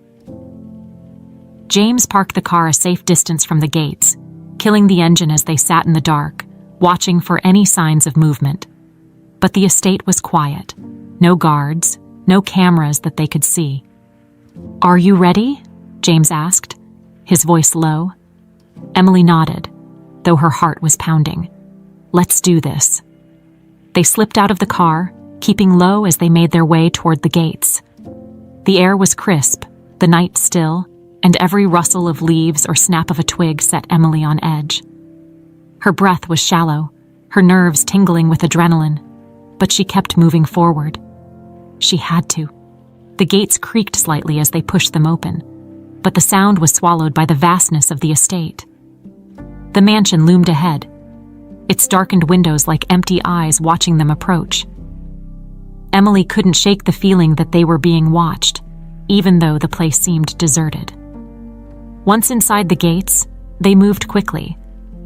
Speaker 1: James parked the car a safe distance from the gates, killing the engine as they sat in the dark, watching for any signs of movement. But the estate was quiet. No guards, no cameras that they could see. "Are you ready?" James asked, his voice low. Emily nodded, though her heart was pounding. "Let's do this." They slipped out of the car, keeping low as they made their way toward the gates. The air was crisp, the night still, and every rustle of leaves or snap of a twig set Emily on edge. Her breath was shallow, her nerves tingling with adrenaline, but she kept moving forward. She had to. The gates creaked slightly as they pushed them open, but the sound was swallowed by the vastness of the estate. The mansion loomed ahead, its darkened windows like empty eyes watching them approach. Emily couldn't shake the feeling that they were being watched, even though the place seemed deserted. Once inside the gates, they moved quickly,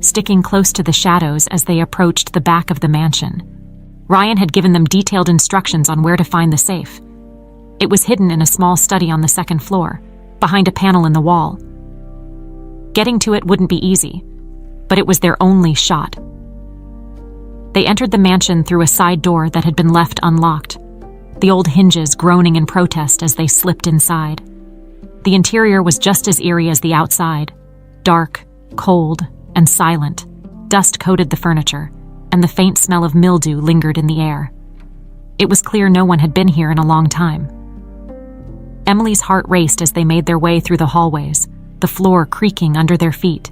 Speaker 1: sticking close to the shadows as they approached the back of the mansion. Ryan had given them detailed instructions on where to find the safe. It was hidden in a small study on the second floor, behind a panel in the wall. Getting to it wouldn't be easy, but it was their only shot. They entered the mansion through a side door that had been left unlocked, the old hinges groaning in protest as they slipped inside. The interior was just as eerie as the outside, dark, cold, and silent. Dust coated the furniture, and the faint smell of mildew lingered in the air. It was clear no one had been here in a long time. Emily's heart raced as they made their way through the hallways, the floor creaking under their feet.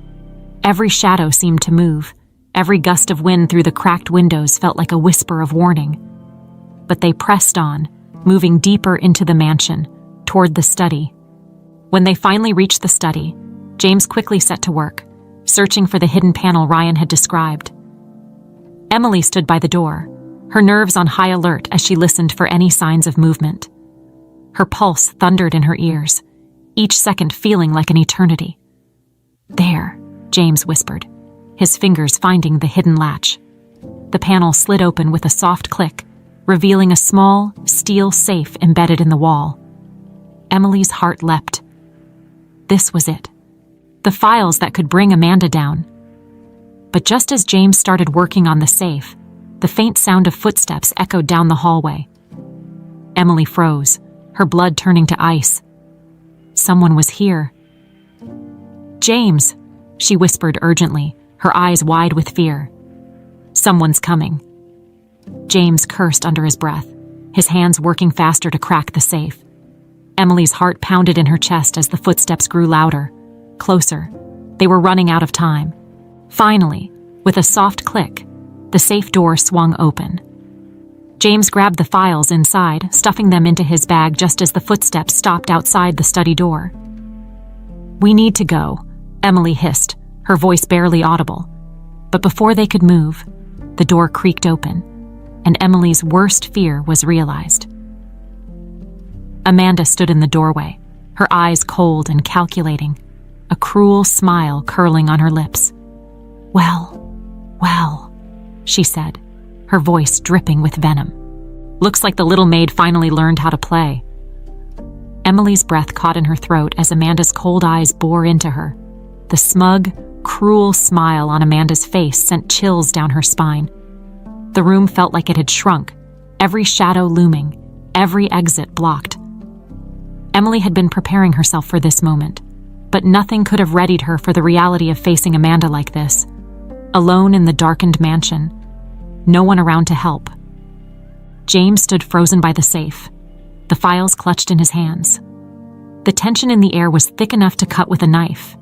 Speaker 1: Every shadow seemed to move. Every gust of wind through the cracked windows felt like a whisper of warning. But they pressed on, moving deeper into the mansion, toward the study. When they finally reached the study, James quickly set to work, searching for the hidden panel Ryan had described. Emily stood by the door, her nerves on high alert as she listened for any signs of movement. Her pulse thundered in her ears, each second feeling like an eternity. "There," James whispered, his fingers finding the hidden latch. The panel slid open with a soft click, revealing a small, steel safe embedded in the wall. Emily's heart leapt. This was it. The files that could bring Amanda down. But just as James started working on the safe, the faint sound of footsteps echoed down the hallway. Emily froze, her blood turning to ice. Someone was here. "James," she whispered urgently, her eyes wide with fear. "Someone's coming." James cursed under his breath, his hands working faster to crack the safe. Emily's heart pounded in her chest as the footsteps grew louder, closer. They were running out of time. Finally, with a soft click, the safe door swung open. James grabbed the files inside, stuffing them into his bag just as the footsteps stopped outside the study door. "We need to go," Emily hissed, her voice barely audible. But before they could move, the door creaked open, and Emily's worst fear was realized. Amanda stood in the doorway, her eyes cold and calculating, a cruel smile curling on her lips. Well, she said, her voice dripping with venom. "Looks like the little maid finally learned how to play." Emily's breath caught in her throat as Amanda's cold eyes bore into her. The smug, cruel smile on Amanda's face sent chills down her spine. The room felt like it had shrunk, every shadow looming, every exit blocked. Emily had been preparing herself for this moment, but nothing could have readied her for the reality of facing Amanda like this. Alone in the darkened mansion, no one around to help. James stood frozen by the safe, the files clutched in his hands. The tension in the air was thick enough to cut with a knife.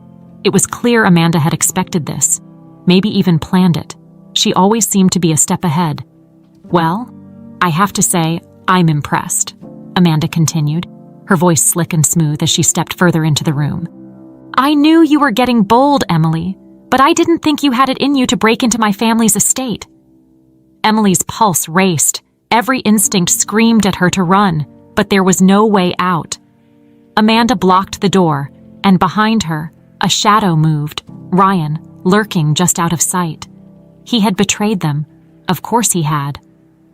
Speaker 1: It was clear Amanda had expected this, maybe even planned it. She always seemed to be a step ahead. "Well, I have to say, I'm impressed," Amanda continued, her voice slick and smooth as she stepped further into the room. "I knew you were getting bold, Emily, but I didn't think you had it in you to break into my family's estate." Emily's pulse raced. Every instinct screamed at her to run, but there was no way out. Amanda blocked the door, and behind her, a shadow moved, Ryan, lurking just out of sight. He had betrayed them. Of course he had.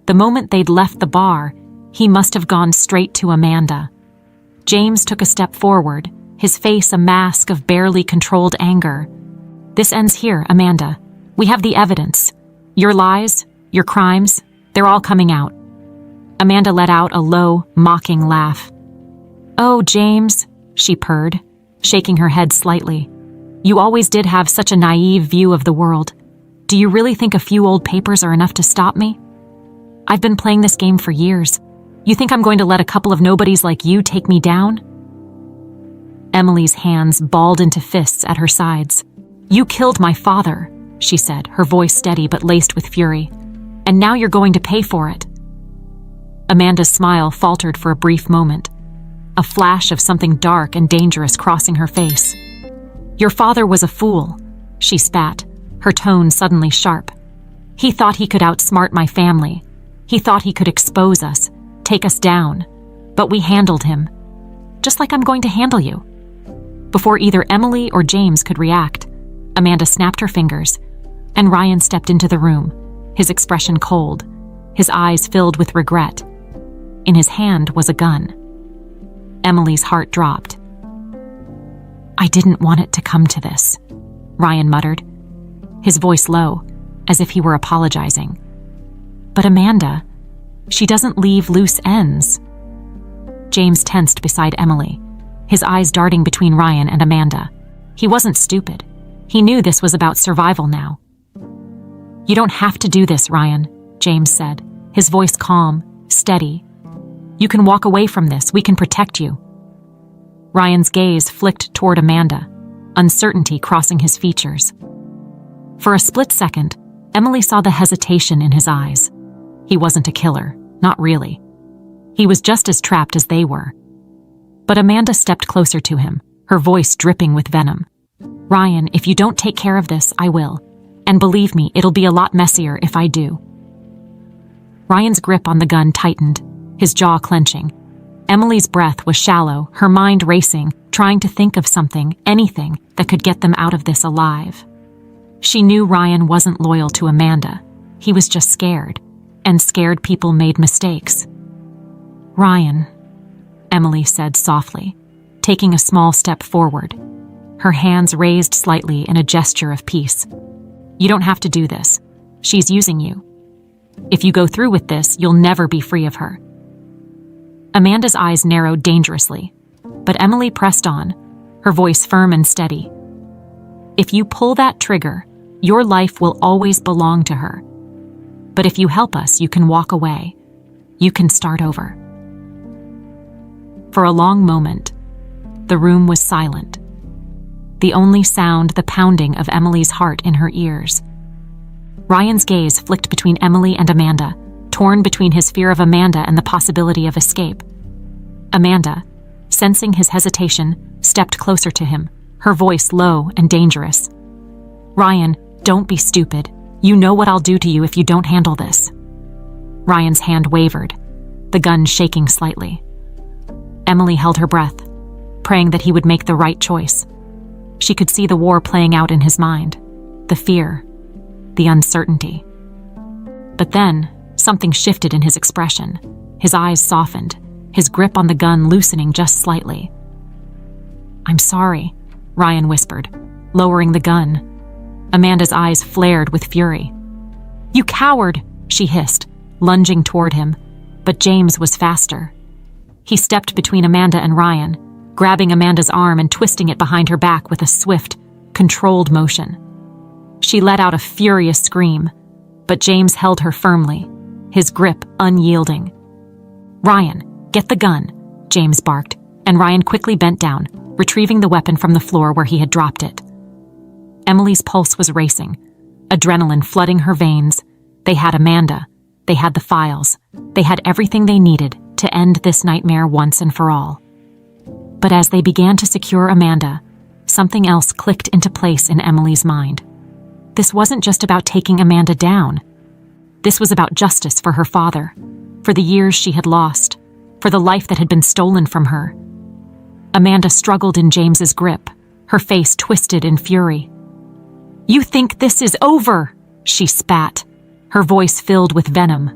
Speaker 1: The moment they'd left the bar, he must have gone straight to Amanda. James took a step forward, his face a mask of barely controlled anger. "This ends here, Amanda. We have the evidence. Your lies, your crimes, they're all coming out." Amanda let out a low, mocking laugh. "Oh, James," she purred, shaking her head slightly. "You always did have such a naive view of the world. Do you really think a few old papers are enough to stop me? I've been playing this game for years. You think I'm going to let a couple of nobodies like you take me down?" Emily's hands balled into fists at her sides. "You killed my father," she said, her voice steady but laced with fury. "And now you're going to pay for it." Amanda's smile faltered for a brief moment, a flash of something dark and dangerous crossing her face. "Your father was a fool," she spat, her tone suddenly sharp. "He thought he could outsmart my family. He thought he could expose us, take us down. But we handled him, just like I'm going to handle you." Before either Emily or James could react, Amanda snapped her fingers, and Ryan stepped into the room, his expression cold, his eyes filled with regret. In his hand was a gun. Emily's heart dropped. "I didn't want it to come to this," Ryan muttered, his voice low, as if he were apologizing. "But Amanda, she doesn't leave loose ends." James tensed beside Emily, his eyes darting between Ryan and Amanda. He wasn't stupid. He knew this was about survival now. "You don't have to do this, Ryan," James said, his voice calm, steady. "You can walk away from this. We can protect you." Ryan's gaze flicked toward Amanda, uncertainty crossing his features. For a split second, Emily saw the hesitation in his eyes. He wasn't a killer, not really. He was just as trapped as they were. But Amanda stepped closer to him, her voice dripping with venom. "Ryan, if you don't take care of this, I will. And believe me, it'll be a lot messier if I do." Ryan's grip on the gun tightened, his jaw clenching. Emily's breath was shallow, her mind racing, trying to think of something, anything, that could get them out of this alive. She knew Ryan wasn't loyal to Amanda. He was just scared, and scared people made mistakes. "Ryan," Emily said softly, taking a small step forward, her hands raised slightly in a gesture of peace. "You don't have to do this. She's using you. If you go through with this, you'll never be free of her." Amanda's eyes narrowed dangerously, but Emily pressed on, her voice firm and steady. "If you pull that trigger, your life will always belong to her. But if you help us, you can walk away. You can start over." For a long moment, the room was silent. The only sound the pounding of Emily's heart in her ears. Ryan's gaze flicked between Emily and Amanda, torn between his fear of Amanda and the possibility of escape. Amanda, sensing his hesitation, stepped closer to him, her voice low and dangerous. "Ryan, don't be stupid. You know what I'll do to you if you don't handle this." Ryan's hand wavered, the gun shaking slightly. Emily held her breath, praying that he would make the right choice. She could see the war playing out in his mind, the fear, the uncertainty. But then, something shifted in his expression. His eyes softened, his grip on the gun loosening just slightly. "I'm sorry," Ryan whispered, lowering the gun. Amanda's eyes flared with fury. "You coward!" she hissed, lunging toward him, but James was faster. He stepped between Amanda and Ryan, grabbing Amanda's arm and twisting it behind her back with a swift, controlled motion. She let out a furious scream, but James held her firmly, his grip unyielding. "Ryan, get the gun," James barked, and Ryan quickly bent down, retrieving the weapon from the floor where he had dropped it. Emily's pulse was racing, adrenaline flooding her veins. They had Amanda. They had the files. They had everything they needed to end this nightmare once and for all. But as they began to secure Amanda, something else clicked into place in Emily's mind. This wasn't just about taking Amanda down. This was about justice for her father, for the years she had lost, for the life that had been stolen from her. Amanda struggled in James's grip, her face twisted in fury. "You think this is over?" she spat, her voice filled with venom.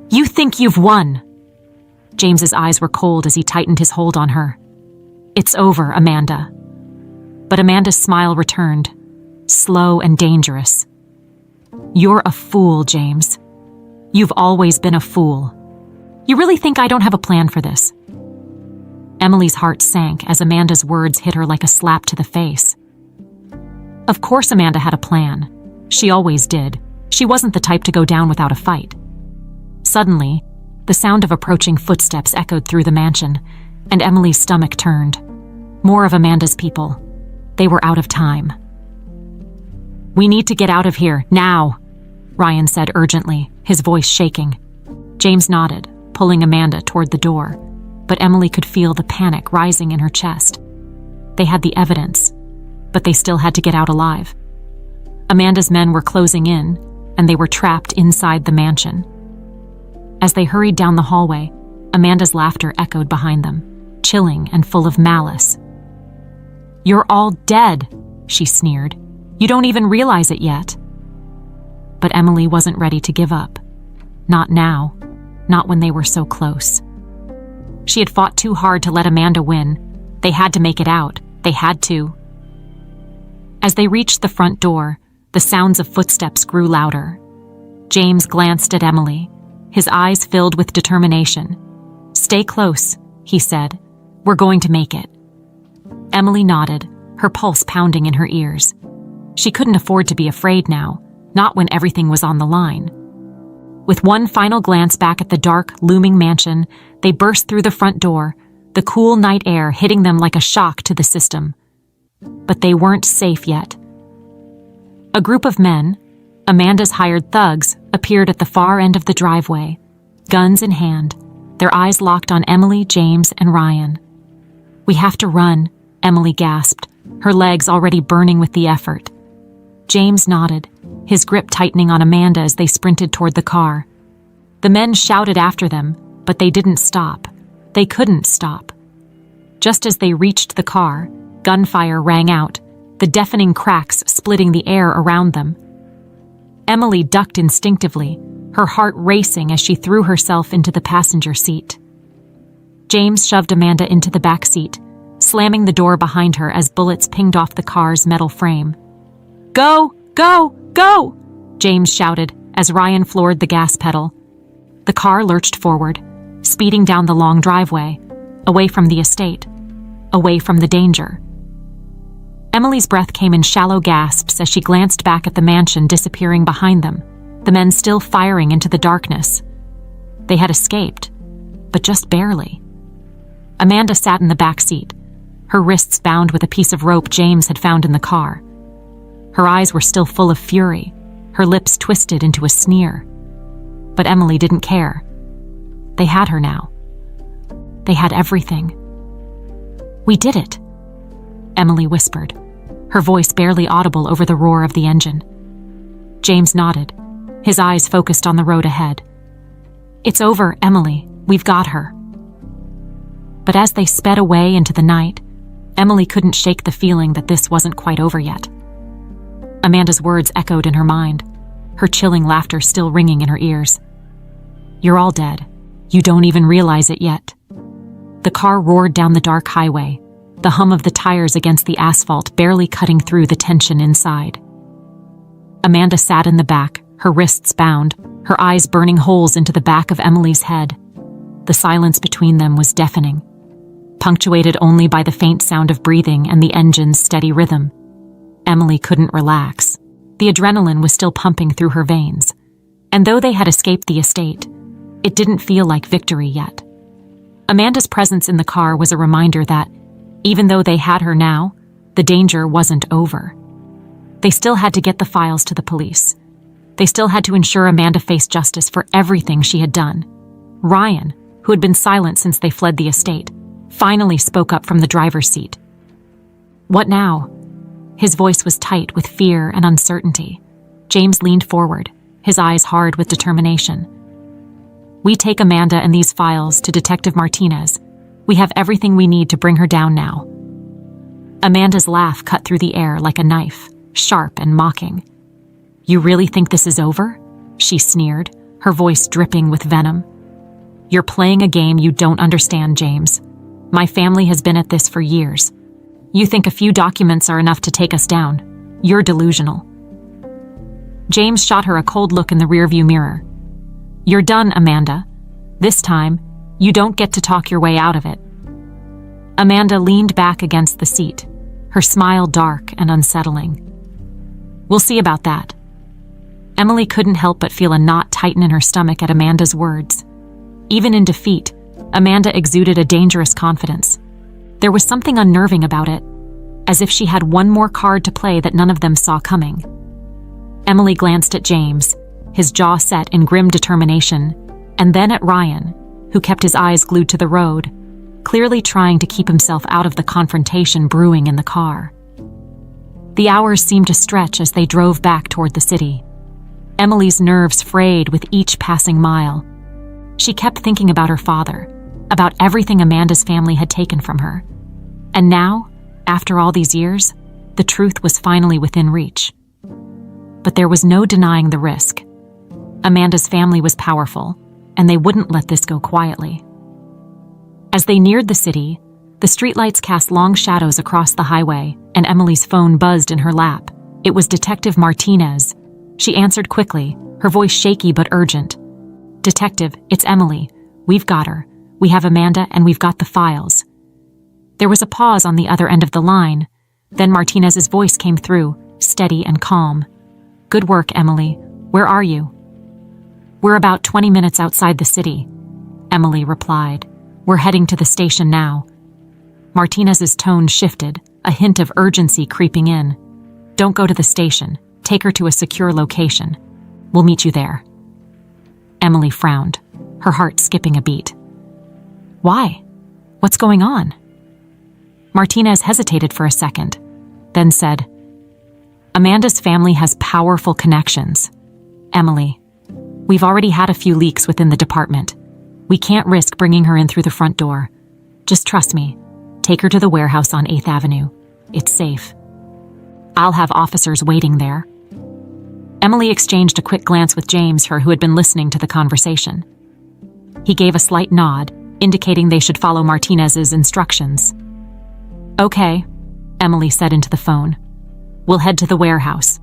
Speaker 1: "You think you've won?" James's eyes were cold as he tightened his hold on her. "It's over, Amanda." But Amanda's smile returned, slow and dangerous. "You're a fool, James. You've always been a fool. You really think I don't have a plan for this?" Emily's heart sank as Amanda's words hit her like a slap to the face. Of course Amanda had a plan. She always did. She wasn't the type to go down without a fight. Suddenly, the sound of approaching footsteps echoed through the mansion, and Emily's stomach turned. More of Amanda's people. They were out of time. "We need to get out of here, now," Ryan said urgently, his voice shaking. James nodded, pulling Amanda toward the door, but Emily could feel the panic rising in her chest. They had the evidence, but they still had to get out alive. Amanda's men were closing in, and they were trapped inside the mansion. As they hurried down the hallway, Amanda's laughter echoed behind them, chilling and full of malice. "You're all dead," she sneered. "You don't even realize it yet." But Emily wasn't ready to give up. Not now, not when they were so close. She had fought too hard to let Amanda win. They had to make it out. They had to. As they reached the front door, the sounds of footsteps grew louder. James glanced at Emily, his eyes filled with determination. "Stay close," he said. "We're going to make it." Emily nodded, her pulse pounding in her ears. She couldn't afford to be afraid now, not when everything was on the line. With one final glance back at the dark, looming mansion, they burst through the front door, the cool night air hitting them like a shock to the system. But they weren't safe yet. A group of men, Amanda's hired thugs, appeared at the far end of the driveway, guns in hand, their eyes locked on Emily, James, and Ryan. "We have to run," Emily gasped, her legs already burning with the effort. James nodded, his grip tightening on Amanda as they sprinted toward the car. The men shouted after them, but they didn't stop. They couldn't stop. Just as they reached the car, gunfire rang out, the deafening cracks splitting the air around them. Emily ducked instinctively, her heart racing as she threw herself into the passenger seat. James shoved Amanda into the back seat, slamming the door behind her as bullets pinged off the car's metal frame. "Go! Go! Go!" James shouted as Ryan floored the gas pedal. The car lurched forward, speeding down the long driveway, away from the estate, away from the danger. Emily's breath came in shallow gasps as she glanced back at the mansion disappearing behind them, the men still firing into the darkness. They had escaped, but just barely. Amanda sat in the back seat, her wrists bound with a piece of rope James had found in the car. Her eyes were still full of fury, her lips twisted into a sneer. But Emily didn't care. They had her now. They had everything. "We did it," Emily whispered, her voice barely audible over the roar of the engine. James nodded, his eyes focused on the road ahead. "It's over, Emily. We've got her." But as they sped away into the night, Emily couldn't shake the feeling that this wasn't quite over yet. Amanda's words echoed in her mind, her chilling laughter still ringing in her ears. "You're all dead. You don't even realize it yet." The car roared down the dark highway, the hum of the tires against the asphalt barely cutting through the tension inside. Amanda sat in the back, her wrists bound, her eyes burning holes into the back of Emily's head. The silence between them was deafening, punctuated only by the faint sound of breathing and the engine's steady rhythm. Emily couldn't relax. The adrenaline was still pumping through her veins, and though they had escaped the estate, it didn't feel like victory yet. Amanda's presence in the car was a reminder that, even though they had her now, the danger wasn't over. They still had to get the files to the police. They still had to ensure Amanda faced justice for everything she had done. Ryan, who had been silent since they fled the estate, finally spoke up from the driver's seat. "What now?" His voice was tight with fear and uncertainty. James leaned forward, his eyes hard with determination. "We take Amanda and these files to Detective Martinez. We have everything we need to bring her down now." Amanda's laugh cut through the air like a knife, sharp and mocking. "You really think this is over?" she sneered, her voice dripping with venom. "You're playing a game you don't understand, James. My family has been at this for years. You think a few documents are enough to take us down. You're delusional." James shot her a cold look in the rearview mirror. "You're done, Amanda. This time, you don't get to talk your way out of it." Amanda leaned back against the seat, her smile dark and unsettling. "We'll see about that." Emily couldn't help but feel a knot tighten in her stomach at Amanda's words. Even in defeat, Amanda exuded a dangerous confidence. There was something unnerving about it, as if she had one more card to play that none of them saw coming. Emily glanced at James, his jaw set in grim determination, and then at Ryan, who kept his eyes glued to the road, clearly trying to keep himself out of the confrontation brewing in the car. The hours seemed to stretch as they drove back toward the city. Emily's nerves frayed with each passing mile. She kept thinking about her father, about everything Amanda's family had taken from her. And now, after all these years, the truth was finally within reach. But there was no denying the risk. Amanda's family was powerful, and they wouldn't let this go quietly. As they neared the city, the streetlights cast long shadows across the highway, and Emily's phone buzzed in her lap. It was Detective Martinez. She answered quickly, her voice shaky but urgent. "Detective, it's Emily. We've got her. We have Amanda, and we've got the files." There was a pause on the other end of the line. Then Martinez's voice came through, steady and calm. "Good work, Emily. Where are you?" "We're about 20 minutes outside the city," Emily replied. "We're heading to the station now." Martinez's tone shifted, a hint of urgency creeping in. "Don't go to the station. Take her to a secure location. We'll meet you there." Emily frowned, her heart skipping a beat. "Why? What's going on?" Martinez hesitated for a second, then said, "Amanda's family has powerful connections. Emily, we've already had a few leaks within the department. We can't risk bringing her in through the front door. Just trust me. Take her to the warehouse on 8th Avenue. It's safe. I'll have officers waiting there." Emily exchanged a quick glance with James, who had been listening to the conversation. He gave a slight nod, indicating they should follow Martinez's instructions. "Okay," Emily said into the phone. "We'll head to the warehouse."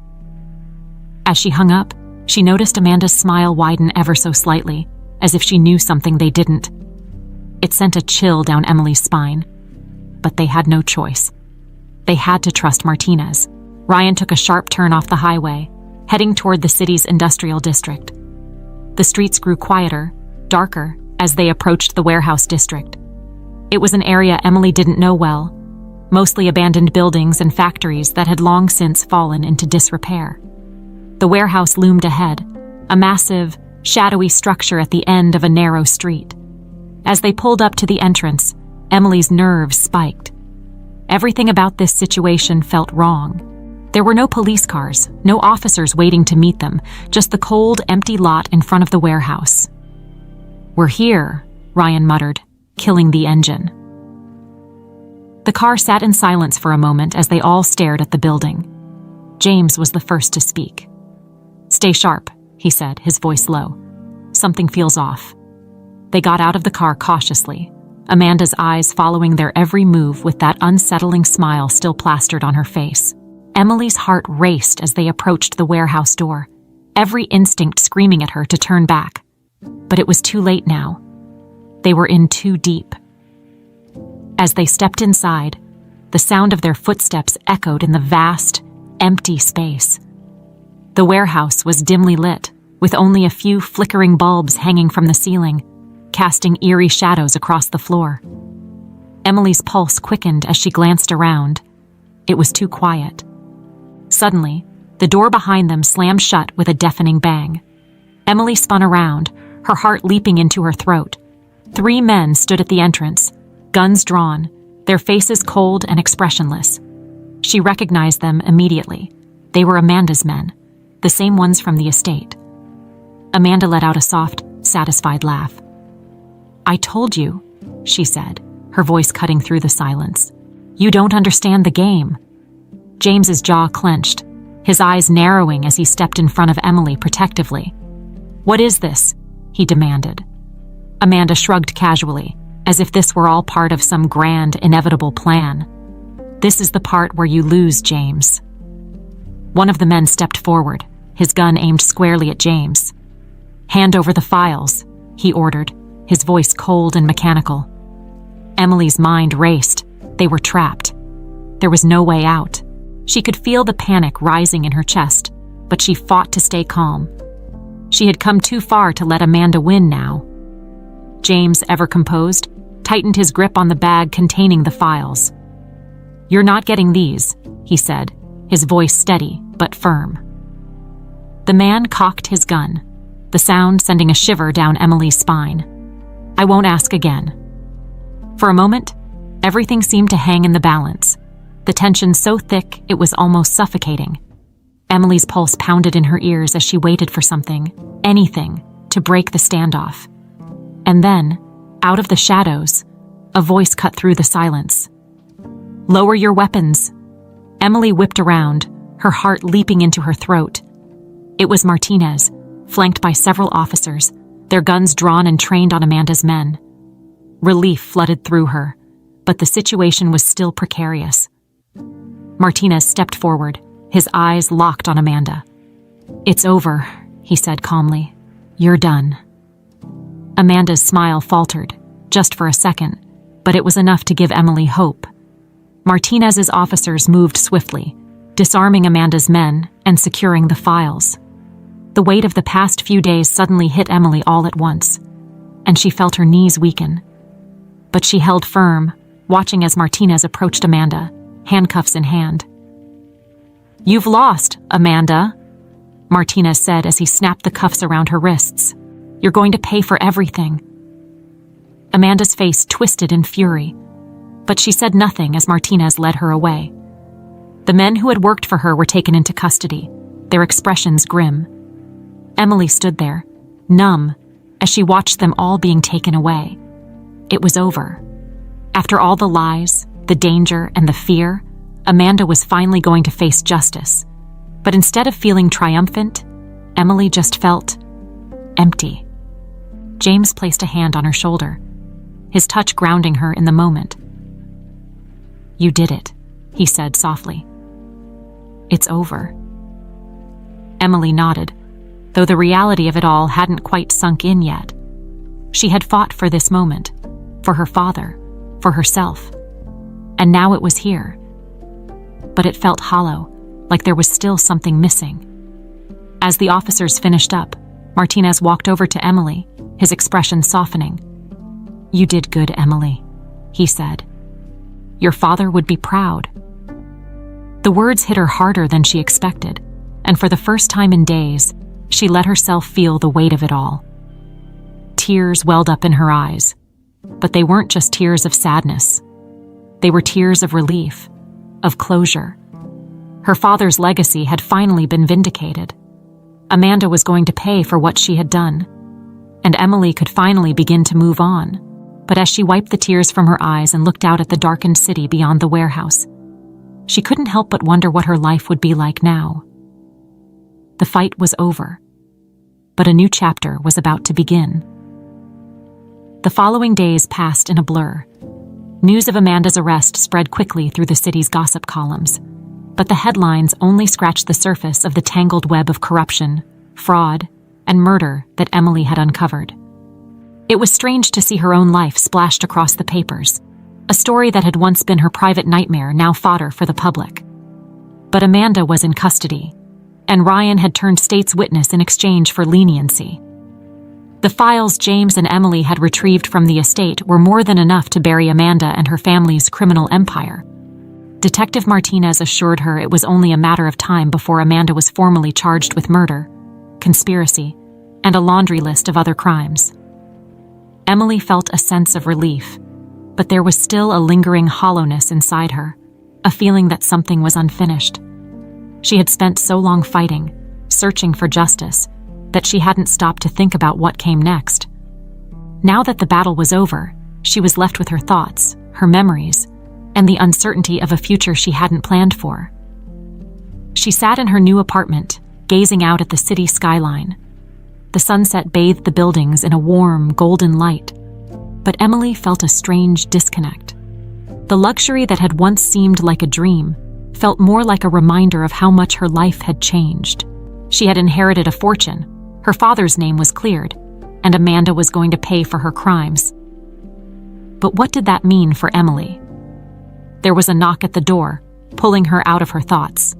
Speaker 1: As she hung up, she noticed Amanda's smile widen ever so slightly, as if she knew something they didn't. It sent a chill down Emily's spine. But they had no choice. They had to trust Martinez. Ryan took a sharp turn off the highway, heading toward the city's industrial district. The streets grew quieter, darker, as they approached the warehouse district. It was an area Emily didn't know well, mostly abandoned buildings and factories that had long since fallen into disrepair. The warehouse loomed ahead, a massive, shadowy structure at the end of a narrow street. As they pulled up to the entrance, Emily's nerves spiked. Everything about this situation felt wrong. There were no police cars, no officers waiting to meet them, just the cold, empty lot in front of the warehouse. "We're here," Ryan muttered, killing the engine. The car sat in silence for a moment as they all stared at the building. James was the first to speak. "Stay sharp," he said, his voice low. "Something feels off." They got out of the car cautiously, Amanda's eyes following their every move with that unsettling smile still plastered on her face. Emily's heart raced as they approached the warehouse door, every instinct screaming at her to turn back. But it was too late now. They were in too deep. As they stepped inside, the sound of their footsteps echoed in the vast, empty space. The warehouse was dimly lit, with only a few flickering bulbs hanging from the ceiling, casting eerie shadows across the floor. Emily's pulse quickened as she glanced around. It was too quiet. Suddenly, the door behind them slammed shut with a deafening bang. Emily spun around, her heart leaping into her throat. 3 men stood at the entrance, guns drawn, their faces cold and expressionless. She recognized them immediately. They were Amanda's men, the same ones from the estate. Amanda let out a soft, satisfied laugh. "I told you," she said, her voice cutting through the silence. "You don't understand the game." James's jaw clenched, his eyes narrowing as he stepped in front of Emily protectively. "What is this?" he demanded. Amanda shrugged casually, as if this were all part of some grand, inevitable plan. "This is the part where you lose, James." One of the men stepped forward, his gun aimed squarely at James. "Hand over the files," he ordered, his voice cold and mechanical. Emily's mind raced. They were trapped. There was no way out. She could feel the panic rising in her chest, but she fought to stay calm. She had come too far to let Amanda win now. James, ever composed, tightened his grip on the bag containing the files. "You're not getting these," he said, his voice steady but firm. The man cocked his gun, the sound sending a shiver down Emily's spine. "I won't ask again." For a moment, everything seemed to hang in the balance, the tension so thick it was almost suffocating. Emily's pulse pounded in her ears as she waited for something, anything, to break the standoff. And then, out of the shadows, a voice cut through the silence. "Lower your weapons." Emily whipped around, her heart leaping into her throat. It was Martinez, flanked by several officers, their guns drawn and trained on Amanda's men. Relief flooded through her, but the situation was still precarious. Martinez stepped forward, his eyes locked on Amanda. "It's over," he said calmly. "You're done." Amanda's smile faltered, just for a second, but it was enough to give Emily hope. Martinez's officers moved swiftly, disarming Amanda's men and securing the files. The weight of the past few days suddenly hit Emily all at once, and she felt her knees weaken. But she held firm, watching as Martinez approached Amanda, handcuffs in hand. "You've lost, Amanda," Martinez said as he snapped the cuffs around her wrists. "You're going to pay for everything." Amanda's face twisted in fury, but she said nothing as Martinez led her away. The men who had worked for her were taken into custody, their expressions grim. Emily stood there, numb, as she watched them all being taken away. It was over. After all the lies, the danger, and the fear, Amanda was finally going to face justice. But instead of feeling triumphant, Emily just felt empty. James placed a hand on her shoulder, his touch grounding her in the moment. "You did it," he said softly. "It's over." Emily nodded, though the reality of it all hadn't quite sunk in yet. She had fought for this moment, for her father, for herself, and now it was here. But it felt hollow, like there was still something missing. As the officers finished up, Martinez walked over to Emily, his expression softening. "You did good, Emily," he said. "Your father would be proud." The words hit her harder than she expected, and for the first time in days, she let herself feel the weight of it all. Tears welled up in her eyes, but they weren't just tears of sadness. They were tears of relief, of closure. Her father's legacy had finally been vindicated. Amanda was going to pay for what she had done, and Emily could finally begin to move on. But as she wiped the tears from her eyes and looked out at the darkened city beyond the warehouse, she couldn't help but wonder what her life would be like now. The fight was over, but a new chapter was about to begin. The following days passed in a blur. News of Amanda's arrest spread quickly through the city's gossip columns, but the headlines only scratched the surface of the tangled web of corruption, fraud, and murder that Emily had uncovered. It was strange to see her own life splashed across the papers, a story that had once been her private nightmare now fodder for the public. But Amanda was in custody, and Ryan had turned state's witness in exchange for leniency. The files James and Emily had retrieved from the estate were more than enough to bury Amanda and her family's criminal empire. Detective Martinez assured her it was only a matter of time before Amanda was formally charged with murder, conspiracy, and a laundry list of other crimes. Emily felt a sense of relief, but there was still a lingering hollowness inside her, a feeling that something was unfinished. She had spent so long fighting, searching for justice, that she hadn't stopped to think about what came next. Now that the battle was over, she was left with her thoughts, her memories, and the uncertainty of a future she hadn't planned for. She sat in her new apartment, gazing out at the city skyline. The sunset bathed the buildings in a warm, golden light, but Emily felt a strange disconnect. The luxury that had once seemed like a dream felt more like a reminder of how much her life had changed. She had inherited a fortune, her father's name was cleared, and Amanda was going to pay for her crimes. But what did that mean for Emily? There was a knock at the door, pulling her out of her thoughts.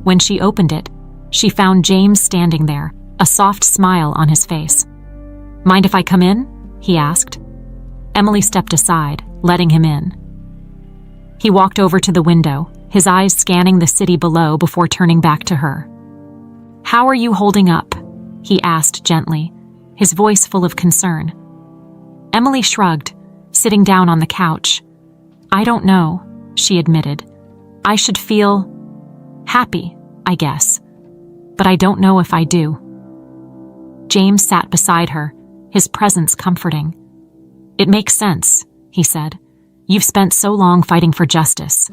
Speaker 1: When she opened it, she found James standing there, a soft smile on his face. "Mind if I come in?" he asked. Emily stepped aside, letting him in. He walked over to the window, his eyes scanning the city below before turning back to her. "How are you holding up?" he asked gently, his voice full of concern. Emily shrugged, sitting down on the couch. "I don't know," she admitted. "I should feel happy, I guess. But I don't know if I do." James sat beside her, his presence comforting. "It makes sense," he said. "You've spent so long fighting for justice.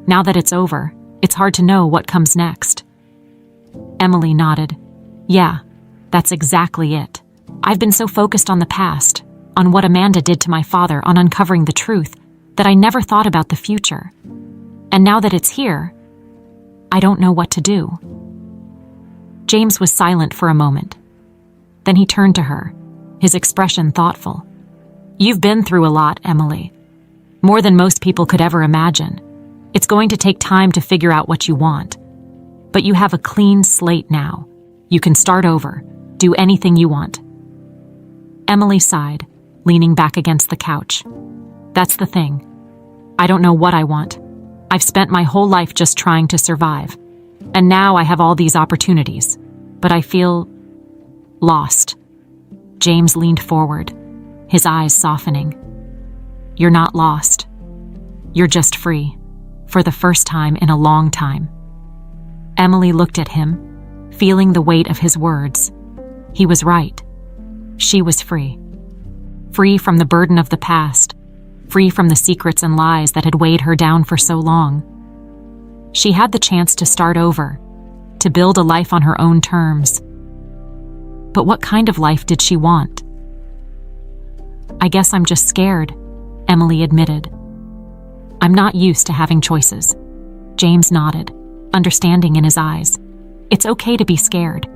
Speaker 1: Now that it's over, it's hard to know what comes next." Emily nodded. "Yeah, that's exactly it. I've been so focused on the past, on what Amanda did to my father, on uncovering the truth, that I never thought about the future. And now that it's here, I don't know what to do." James was silent for a moment. Then he turned to her, his expression thoughtful. "You've been through a lot, Emily. More than most people could ever imagine. It's going to take time to figure out what you want. But you have a clean slate now. You can start over, do anything you want." Emily sighed, leaning back against the couch. "That's the thing. I don't know what I want. I've spent my whole life just trying to survive. And now I have all these opportunities. But I feel lost." James leaned forward, his eyes softening. "You're not lost. You're just free, for the first time in a long time." Emily looked at him, feeling the weight of his words. He was right. She was free. Free from the burden of the past, free from the secrets and lies that had weighed her down for so long. She had the chance to start over, to build a life on her own terms. But what kind of life did she want? "I guess I'm just scared," Emily admitted. "I'm not used to having choices." James nodded, understanding in his eyes. "It's okay to be scared.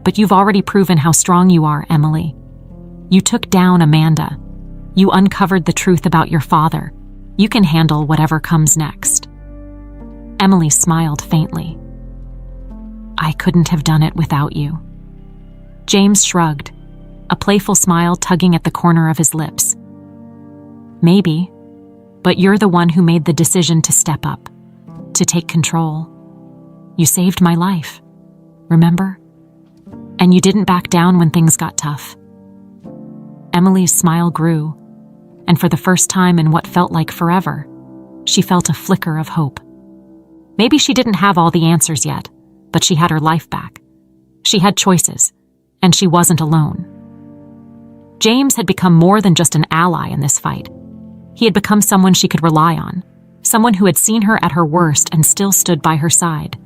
Speaker 1: But you've already proven how strong you are, Emily. You took down Amanda. You uncovered the truth about your father. You can handle whatever comes next." Emily smiled faintly. "I couldn't have done it without you." James shrugged, a playful smile tugging at the corner of his lips. "Maybe, but you're the one who made the decision to step up, to take control. You saved my life, remember? And you didn't back down when things got tough." Emily's smile grew, and for the first time in what felt like forever, she felt a flicker of hope. Maybe she didn't have all the answers yet, but she had her life back. She had choices, and she wasn't alone. James had become more than just an ally in this fight. He had become someone she could rely on, someone who had seen her at her worst and still stood by her side.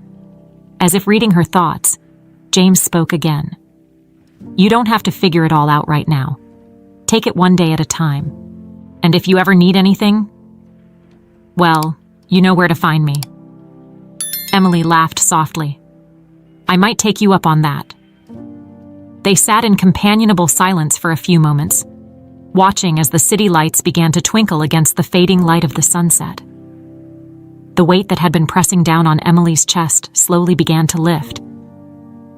Speaker 1: As if reading her thoughts, James spoke again. "You don't have to figure it all out right now. Take it one day at a time. And if you ever need anything, well, you know where to find me." Emily laughed softly. "I might take you up on that." They sat in companionable silence for a few moments, watching as the city lights began to twinkle against the fading light of the sunset. The weight that had been pressing down on Emily's chest slowly began to lift.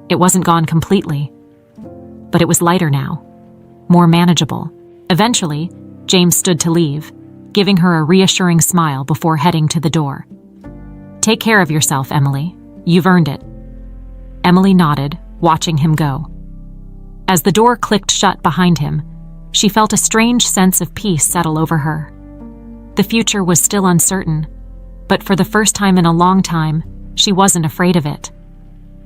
Speaker 1: It wasn't gone completely, but it was lighter now, more manageable. Eventually, James stood to leave, giving her a reassuring smile before heading to the door. "Take care of yourself, Emily. You've earned it." Emily nodded, watching him go. As the door clicked shut behind him, she felt a strange sense of peace settle over her. The future was still uncertain, but for the first time in a long time, she wasn't afraid of it.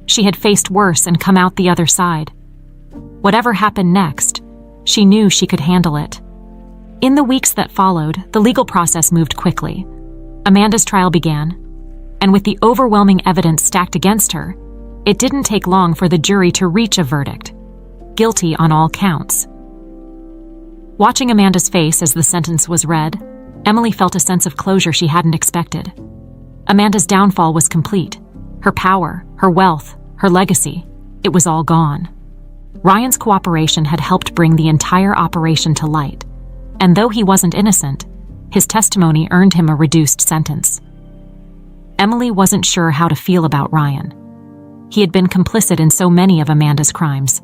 Speaker 1: She had faced worse and come out the other side. Whatever happened next, she knew she could handle it. In the weeks that followed, the legal process moved quickly. Amanda's trial began, and with the overwhelming evidence stacked against her, it didn't take long for the jury to reach a verdict: guilty on all counts. Watching Amanda's face as the sentence was read, Emily felt a sense of closure she hadn't expected. Amanda's downfall was complete. Her power, her wealth, her legacy, it was all gone. Ryan's cooperation had helped bring the entire operation to light, and though he wasn't innocent, his testimony earned him a reduced sentence. Emily wasn't sure how to feel about Ryan. He had been complicit in so many of Amanda's crimes,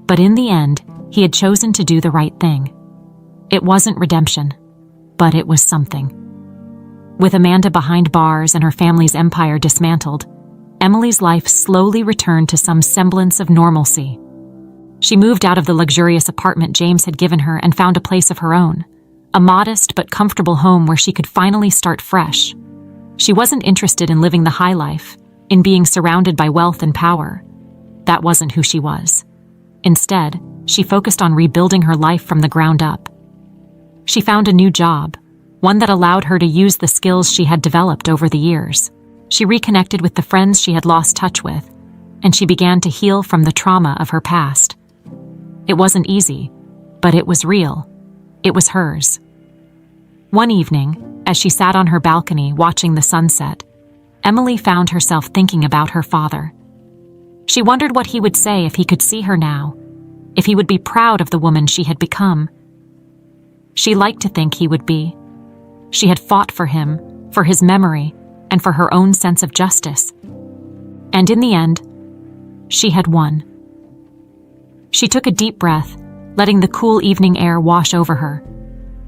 Speaker 1: but in the end, he had chosen to do the right thing. It wasn't redemption, but it was something. With Amanda behind bars and her family's empire dismantled, Emily's life slowly returned to some semblance of normalcy. She moved out of the luxurious apartment James had given her and found a place of her own, a modest but comfortable home where she could finally start fresh. She wasn't interested in living the high life, in being surrounded by wealth and power. That wasn't who she was. Instead, she focused on rebuilding her life from the ground up. She found a new job, one that allowed her to use the skills she had developed over the years. She reconnected with the friends she had lost touch with, and she began to heal from the trauma of her past. It wasn't easy, but it was real. It was hers. One evening, as she sat on her balcony watching the sunset, Emily found herself thinking about her father. She wondered what he would say if he could see her now, if he would be proud of the woman she had become. She liked to think he would be. She had fought for him, for his memory, and for her own sense of justice. And in the end, she had won. She took a deep breath, letting the cool evening air wash over her.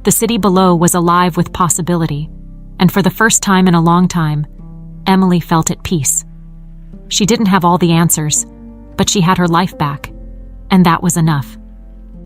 Speaker 1: The city below was alive with possibility, and for the first time in a long time, Emily felt at peace. She didn't have all the answers, but she had her life back, and that was enough.